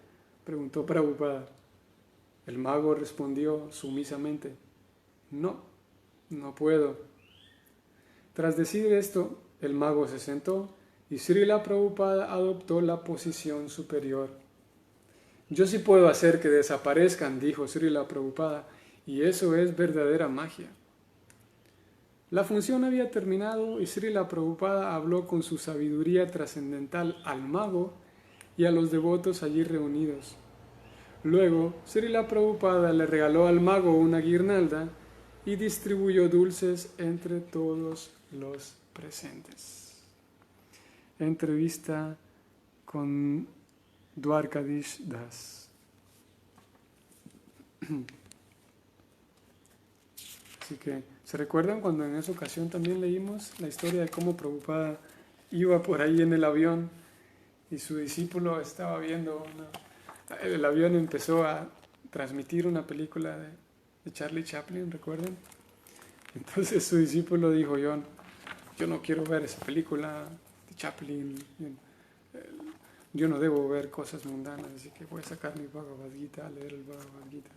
preguntó Prabhupada. El mago respondió sumisamente, no puedo. Tras decir esto, el mago se sentó y Srila Prabhupada adoptó la posición superior. Yo sí puedo hacer que desaparezcan, dijo Srila Prabhupada, y eso es verdadera magia. La función había terminado y Srila Prabhupada habló con su sabiduría trascendental al mago y a los devotos allí reunidos. Luego, Srila Prabhupada le regaló al mago una guirnalda y distribuyó dulces entre todos los presentes. Entrevista con Dwarkadish Das. Así que, ¿se recuerdan cuando en esa ocasión también leímos la historia de cómo Prabhupada iba por ahí en el avión y su discípulo estaba viendo el avión empezó a transmitir una película de Charlie Chaplin, ¿recuerdan? Entonces su discípulo dijo, yo no quiero ver esa película de Chaplin, yo no debo ver cosas mundanas, así que voy a sacar mi Bhagavad Gita, a leer el Bhagavad Gita.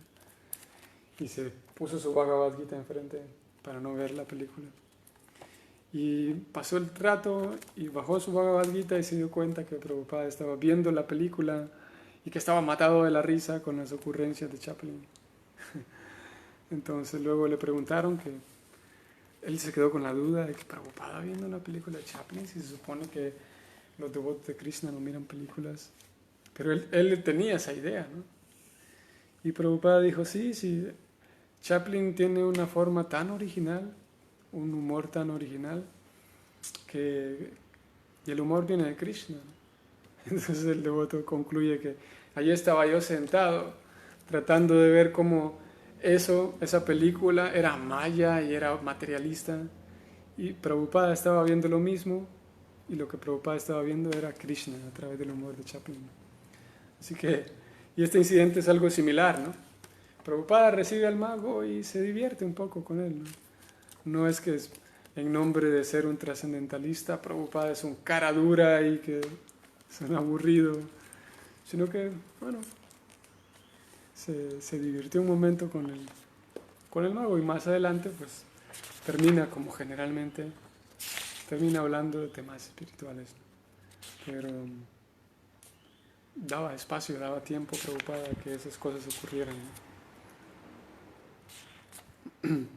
Y se puso su Bhagavad Gita enfrente para no ver la película. Y pasó el rato y bajó su Bhagavad Gita y se dio cuenta que Prabhupada estaba viendo la película y que estaba matado de la risa con las ocurrencias de Chaplin. Entonces luego le preguntaron que él se quedó con la duda de que Prabhupada viendo una película de Chaplin, si se supone que los devotos de Krishna no miran películas. Pero él tenía esa idea, ¿no? Y Prabhupada dijo, sí, Chaplin tiene una forma tan original, un humor tan original, y el humor viene de Krishna. Entonces el devoto concluye que allí estaba yo sentado, tratando de ver cómo esa película era maya y era materialista, y Prabhupada estaba viendo lo mismo, y lo que Prabhupada estaba viendo era Krishna a través del humor de Chaplin. Así que, y este incidente es algo similar, ¿no? Prabhupada recibe al mago y se divierte un poco con él, ¿no? No es que en nombre de ser un trascendentalista, Prabhupada es un cara dura y que es un aburrido, sino que, bueno, se divirtió un momento con el nuevo y más adelante pues termina como generalmente, termina hablando de temas espirituales, pero daba espacio, daba tiempo Prabhupada a que esas cosas ocurrieran, ¿no?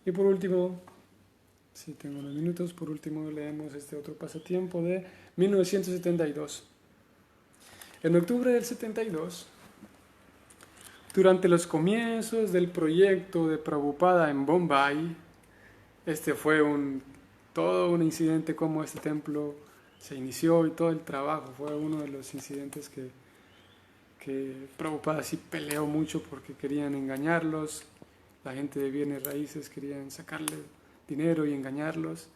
Y por último, si tengo unos minutos, por último leemos este otro pasatiempo de 1972. En octubre del 72, durante los comienzos del proyecto de Prabhupada en Bombay, este fue todo un incidente como este templo se inició y todo el trabajo, fue uno de los incidentes que Prabhupada sí peleó mucho porque querían engañarlos, la gente de bienes raíces querían sacarle dinero y engañarlos,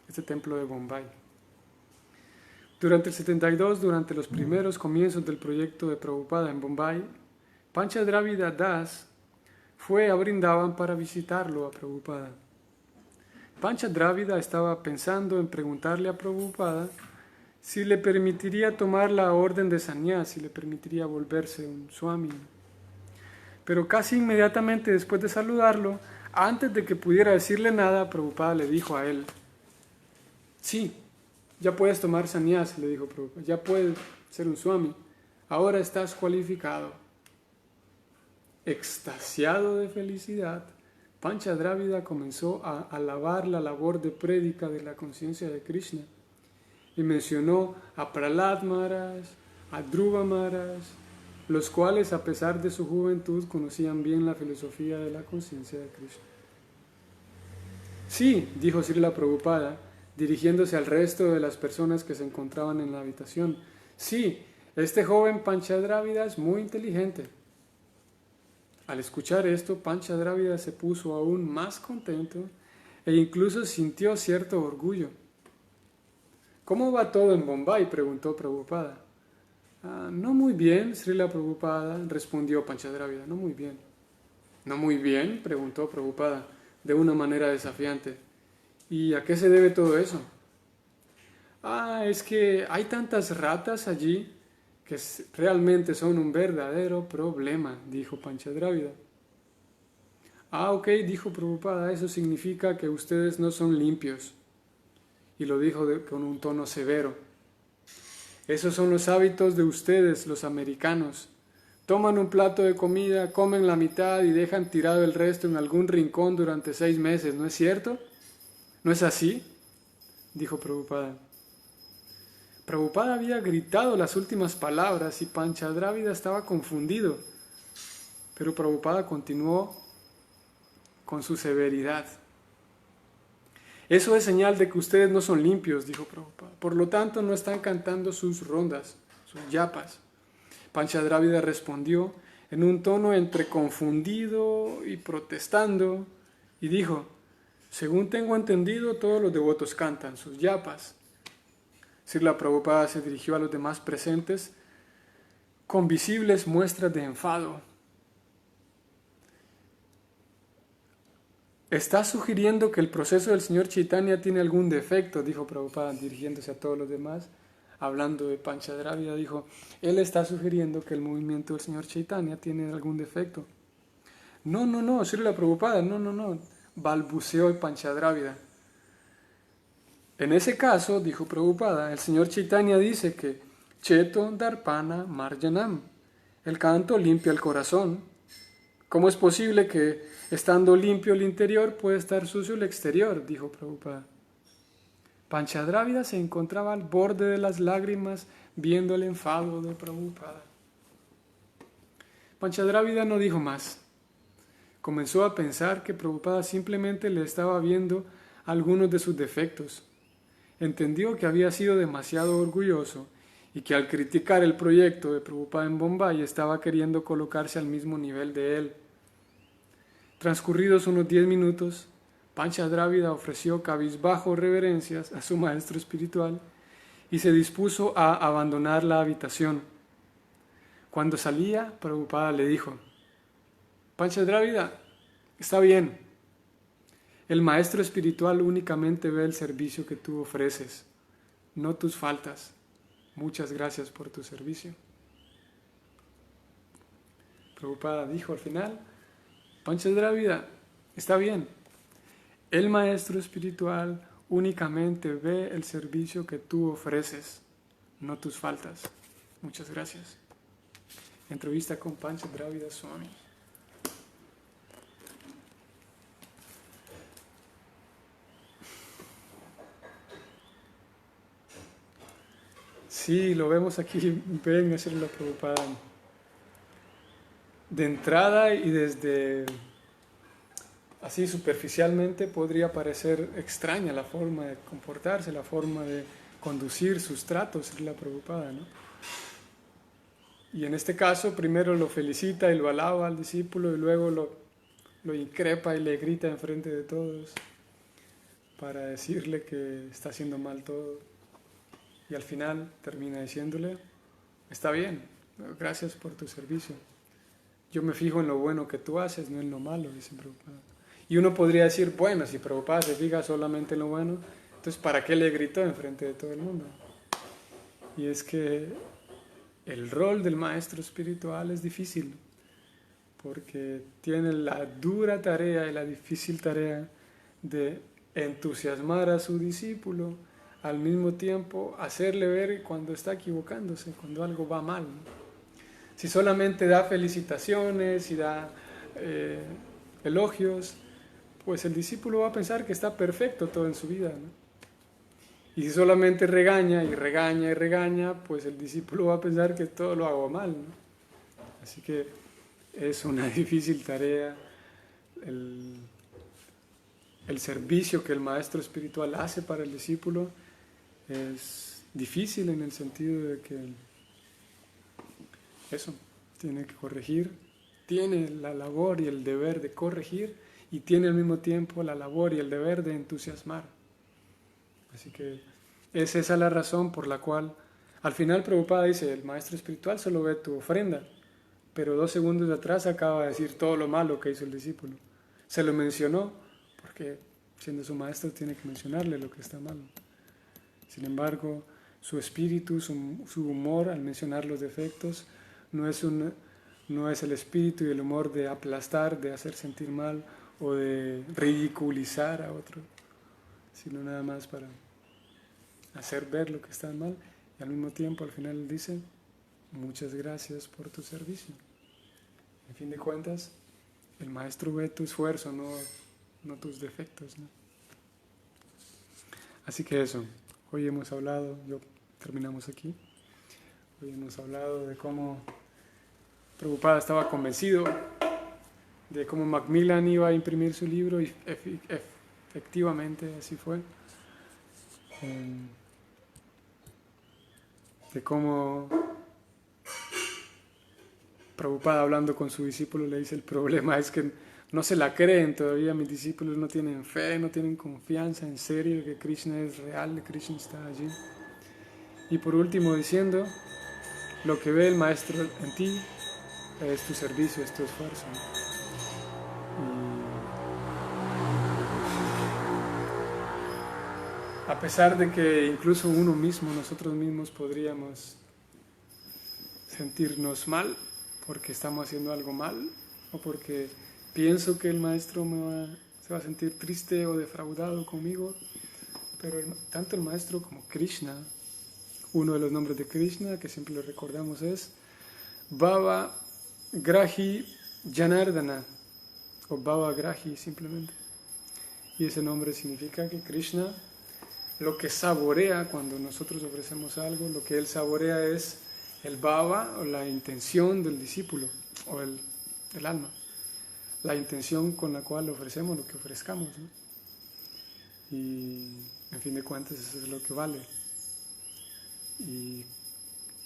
este templo de Bombay. Durante el 72, durante los primeros comienzos del proyecto de Prabhupada en Bombay, Panchadravida Das fue a Vrindavan para visitarlo a Prabhupada. Panchadravida estaba pensando en preguntarle a Prabhupada si le permitiría tomar la orden de sannyas, si le permitiría volverse un swami. Pero casi inmediatamente después de saludarlo, antes de que pudiera decirle nada, Prabhupada le dijo a él, sí, ya puedes tomar sannyas, le dijo Prabhupada, ya puedes ser un swami, ahora estás cualificado. Extasiado de felicidad, Panchadravida comenzó a alabar la labor de prédica de la conciencia de Krishna y mencionó a Prahlad Maharaj, a Dhruva Maharaj, los cuales a pesar de su juventud conocían bien la filosofía de la conciencia de Krishna. Sí, dijo Srila Prabhupada, dirigiéndose al resto de las personas que se encontraban en la habitación. Sí, este joven Panchadravida es muy inteligente. Al escuchar esto, Panchadravida se puso aún más contento e incluso sintió cierto orgullo. ¿Cómo va todo en Bombay?, preguntó Prabhupada. No muy bien, Srila Prabhupada, respondió Panchadravida, no muy bien. ¿No muy bien?, preguntó Prabhupada, de una manera desafiante. ¿Y a qué se debe todo eso? Es que hay tantas ratas allí que realmente son un verdadero problema, dijo Panchadravida. Ok, dijo Prabhupada, eso significa que ustedes no son limpios. Y lo dijo con un tono severo. Esos son los hábitos de ustedes, los americanos. Toman un plato de comida, comen la mitad y dejan tirado el resto en algún rincón durante 6 meses, ¿no es cierto? ¿No es así?, dijo Prabhupada. Prabhupada había gritado las últimas palabras y Panchadravida estaba confundido, pero Prabhupada continuó con su severidad. Eso es señal de que ustedes no son limpios, dijo Prabhupada. Por lo tanto, no están cantando sus rondas, sus yapas. Panchadravida respondió en un tono entre confundido y protestando y dijo, según tengo entendido, todos los devotos cantan sus yapas. Srila Prabhupada se dirigió a los demás presentes con visibles muestras de enfado. ¿Estás sugiriendo que el proceso del señor Chaitanya tiene algún defecto?, dijo Prabhupada, dirigiéndose a todos los demás. Hablando de Panchadravida, dijo, él está sugiriendo que el movimiento del señor Chaitanya tiene algún defecto. No, Srila Prabhupada, no, balbuceó Panchadravida. En ese caso, dijo Prabhupada, el señor Chaitanya dice que Cheto Darpana Marjanam, el canto limpia el corazón. ¿Cómo es posible que, estando limpio el interior, puede estar sucio el exterior?, dijo Prabhupada. Panchadravida se encontraba al borde de las lágrimas viendo el enfado de Prabhupada. Panchadravida no dijo más. Comenzó a pensar que Prabhupada simplemente le estaba viendo algunos de sus defectos. Entendió que había sido demasiado orgulloso y que al criticar el proyecto de Prabhupada en Bombay estaba queriendo colocarse al mismo nivel de él. Transcurridos unos 10 minutos, Panchadravida ofreció cabizbajo reverencias a su maestro espiritual y se dispuso a abandonar la habitación. Cuando salía, Prabhupada le dijo: Panchadravida, está bien. El maestro espiritual únicamente ve el servicio que tú ofreces, no tus faltas. Muchas gracias por tu servicio. Prabhupada dijo al final: Panchadravida, está bien. El maestro espiritual únicamente ve el servicio que tú ofreces, no tus faltas. Muchas gracias. Entrevista con Panchadravida Swami. Sí, lo vemos aquí. Ven a hacer la Prabhupada. De entrada y desde así superficialmente podría parecer extraña la forma de comportarse, la forma de conducir sus tratos, la Prabhupada, ¿no? Y en este caso primero lo felicita y lo alaba al discípulo y luego lo increpa y le grita enfrente de todos para decirle que está haciendo mal todo. Y al final termina diciéndole: está bien, gracias por tu servicio. Yo me fijo en lo bueno que tú haces, no en lo malo, dice Prabhupada. Y uno podría decir: bueno, si Prabhupada se fija solamente en lo bueno, entonces ¿para qué le gritó enfrente de todo el mundo? Y es que el rol del maestro espiritual es difícil, porque tiene la dura tarea y la difícil tarea de entusiasmar a su discípulo, al mismo tiempo hacerle ver cuando está equivocándose, cuando algo va mal, ¿no? Si solamente da felicitaciones y da elogios, pues el discípulo va a pensar que está perfecto todo en su vida, ¿no? Y si solamente regaña y regaña y regaña, pues el discípulo va a pensar que todo lo hago mal, ¿no? Así que es una difícil tarea el servicio que el maestro espiritual hace para el discípulo. Es difícil en el sentido de que eso, tiene que corregir, tiene la labor y el deber de corregir y tiene al mismo tiempo la labor y el deber de entusiasmar. Así que es esa la razón por la cual al final Prabhupada dice: el maestro espiritual solo ve tu ofrenda, pero 2 segundos atrás acaba de decir todo lo malo que hizo el discípulo. Se lo mencionó porque siendo su maestro tiene que mencionarle lo que está mal. Sin embargo, su espíritu, su humor al mencionar los defectos no es el espíritu y el humor de aplastar, de hacer sentir mal o de ridiculizar a otro, sino nada más para hacer ver lo que está mal. Y al mismo tiempo al final él dice: muchas gracias por tu servicio. En fin de cuentas, el maestro ve tu esfuerzo, no tus defectos, ¿no? Así que eso, hoy hemos hablado, terminamos aquí. Hoy hemos hablado de cómo Prabhupada estaba convencido de cómo Macmillan iba a imprimir su libro y efectivamente así fue. De cómo Prabhupada, hablando con su discípulo, le dice: el problema es que no se la creen todavía, mis discípulos no tienen fe, no tienen confianza en serio de que Krishna es real, de que Krishna está allí. Y por último diciendo: lo que ve el maestro en ti es tu servicio, es tu esfuerzo. Y a pesar de que incluso uno mismo, nosotros mismos podríamos sentirnos mal porque estamos haciendo algo mal, o porque pienso que el maestro se va a sentir triste o defraudado conmigo, pero tanto el maestro como Krishna, uno de los nombres de Krishna que siempre lo recordamos es Bhava Grahi Janardana, o Bhava Grahi simplemente. Y ese nombre significa que Krishna lo que saborea cuando nosotros ofrecemos algo, lo que él saborea es el bhava, o la intención del discípulo, o del alma, la intención con la cual ofrecemos lo que ofrezcamos, ¿no? Y en fin de cuentas eso es lo que vale. Y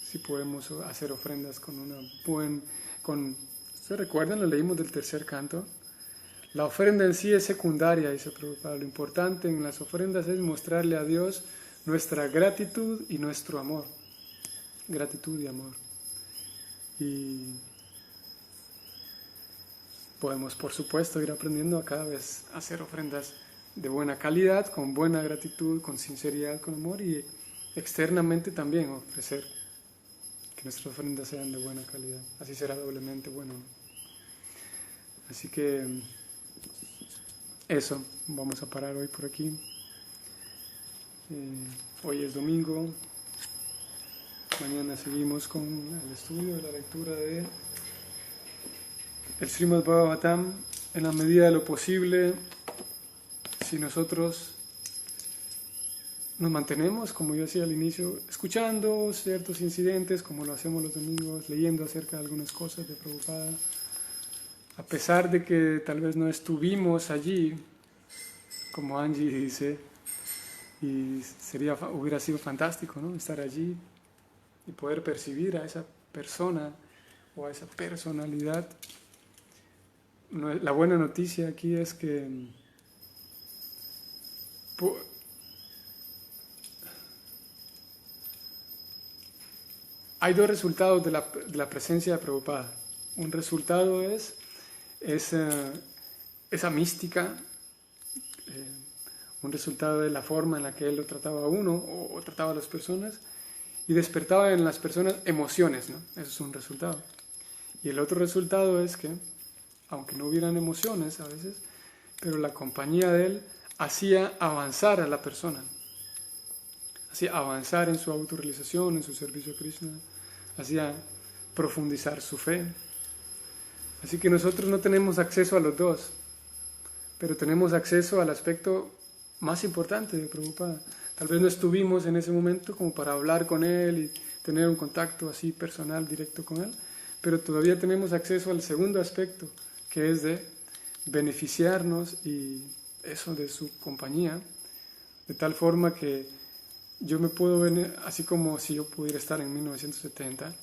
si podemos hacer ofrendas con ¿se recuerdan? Lo leímos del tercer canto. La ofrenda en sí es secundaria, dice Prabhupada. Lo importante en las ofrendas es mostrarle a Dios nuestra gratitud y nuestro amor. Gratitud y amor. Y podemos, por supuesto, ir aprendiendo a cada vez hacer ofrendas de buena calidad, con buena gratitud, con sinceridad, con amor, y externamente también ofrecer que nuestras ofrendas sean de buena calidad. Así será doblemente bueno. Así que eso, vamos a parar hoy por aquí. Hoy es domingo. Mañana seguimos con el estudio, la lectura de el Srimad Bhagavatam. En la medida de lo posible, si nosotros nos mantenemos, como yo decía al inicio, escuchando ciertos incidentes, como lo hacemos los domingos, leyendo acerca de algunas cosas de Prabhupada, a pesar de que tal vez no estuvimos allí, como Angie dice, y hubiera sido fantástico, ¿no?, estar allí y poder percibir a esa persona o a esa personalidad. La buena noticia aquí es que hay dos resultados de la presencia de Prabhupada. Un resultado es esa mística, un resultado de la forma en la que él lo trataba a uno o trataba a las personas, y despertaba en las personas emociones, ¿no? Eso es un resultado. Y el otro resultado es que, aunque no hubieran emociones a veces, pero la compañía de él hacía avanzar a la persona, hacía avanzar en su autorrealización, en su servicio a Krishna, hacía profundizar su fe. Así que nosotros no tenemos acceso a los dos, pero tenemos acceso al aspecto más importante de Prabhupada. Tal vez no estuvimos en ese momento como para hablar con él y tener un contacto así personal, directo con él, pero todavía tenemos acceso al segundo aspecto, que es de beneficiarnos y eso de su compañía, de tal forma que yo me puedo ver, así como si yo pudiera estar en 1970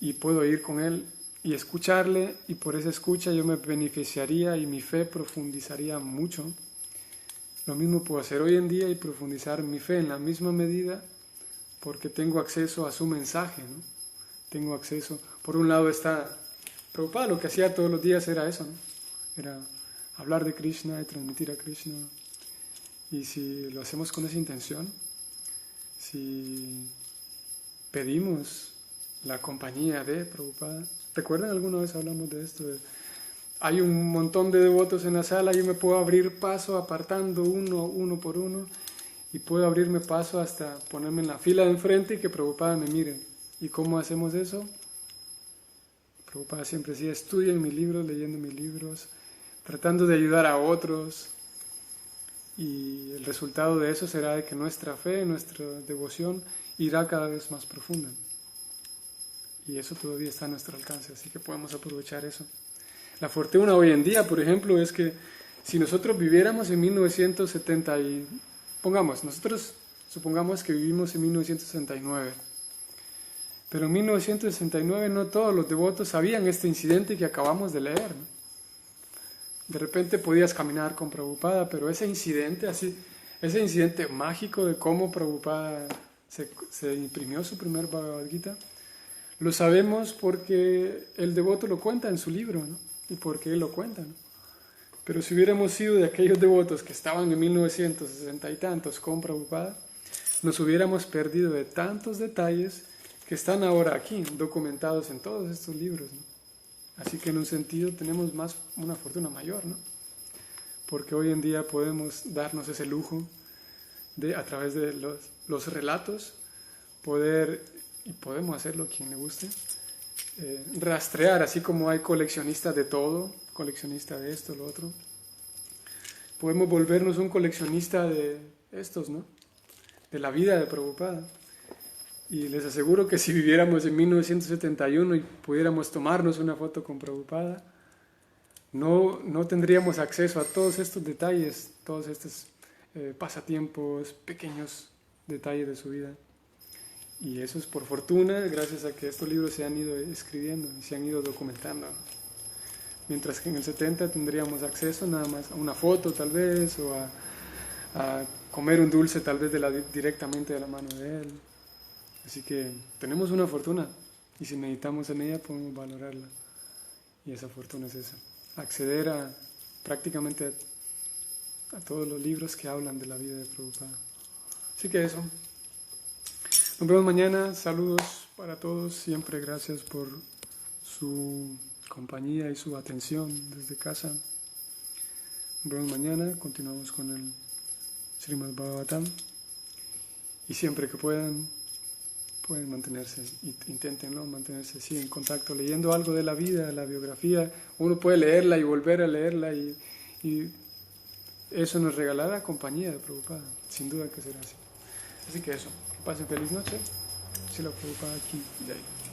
y puedo ir con él y escucharle, y por esa escucha yo me beneficiaría y mi fe profundizaría mucho. Lo mismo puedo hacer hoy en día y profundizar mi fe en la misma medida, porque tengo acceso a su mensaje, ¿no? Tengo acceso, por un lado está Prabhupada, lo que hacía todos los días era eso, ¿no? Era hablar de Krishna y transmitir a Krishna. Y si lo hacemos con esa intención, si pedimos la compañía de Prabhupada, ¿recuerdan alguna vez hablamos de esto? Hay un montón de devotos en la sala, yo me puedo abrir paso apartando uno por uno, y puedo abrirme paso hasta ponerme en la fila de enfrente y que Prabhupada me mire. ¿Y cómo hacemos eso? Prabhupada siempre decía, estudien mis libros, leyendo mis libros, tratando de ayudar a otros, y el resultado de eso será de que nuestra fe, nuestra devoción irá cada vez más profunda. Y eso todavía está a nuestro alcance, así que podemos aprovechar eso. La fortuna hoy en día, por ejemplo, es que si nosotros viviéramos en 1970 y nosotros supongamos que vivimos en 1969, pero en 1969 no todos los devotos sabían este incidente que acabamos de leer, ¿no? De repente podías caminar con Prabhupada, pero ese incidente mágico de cómo Prabhupada se imprimió su primer Bhagavad Gita, lo sabemos porque el devoto lo cuenta en su libro, ¿no? Y porque él lo cuenta, ¿no? Pero si hubiéramos sido de aquellos devotos que estaban en 1960 y tantos con Prabhupada, nos hubiéramos perdido de tantos detalles que están ahora aquí, documentados en todos estos libros, ¿no? Así que en un sentido tenemos una fortuna mayor, ¿no? Porque hoy en día podemos darnos ese lujo de, a través de los relatos, podemos hacerlo quien le guste, rastrear, así como hay coleccionistas de todo, coleccionista de esto, lo otro, podemos volvernos un coleccionista de estos, ¿no? De la vida de Prabhupada. Y les aseguro que si viviéramos en 1971 y pudiéramos tomarnos una foto con Prabhupada, no tendríamos acceso a todos estos detalles, todos estos pasatiempos, pequeños detalles de su vida. Y eso es por fortuna, gracias a que estos libros se han ido escribiendo y se han ido documentando. mientras que en el 70 tendríamos acceso nada más a una foto tal vez, o a comer un dulce tal vez directamente de la mano de él. Así que tenemos una fortuna, y si meditamos en ella podemos valorarla. Y esa fortuna es esa, acceder a prácticamente a todos los libros que hablan de la vida de Prabhupada. Así que eso. Nos vemos mañana. Saludos para todos. Siempre gracias por su compañía y su atención desde casa. Nos vemos mañana. Continuamos con el Srimad Bhagavatam. Y siempre que pueden mantenerse, inténtenlo, mantenerse así en contacto, leyendo algo de la vida, la biografía. Uno puede leerla y volver a leerla, y eso nos regalará compañía de Prabhupada, sin duda que será así. Así que eso, que pasen feliz noche. Srila Prabhupada aquí y ahí.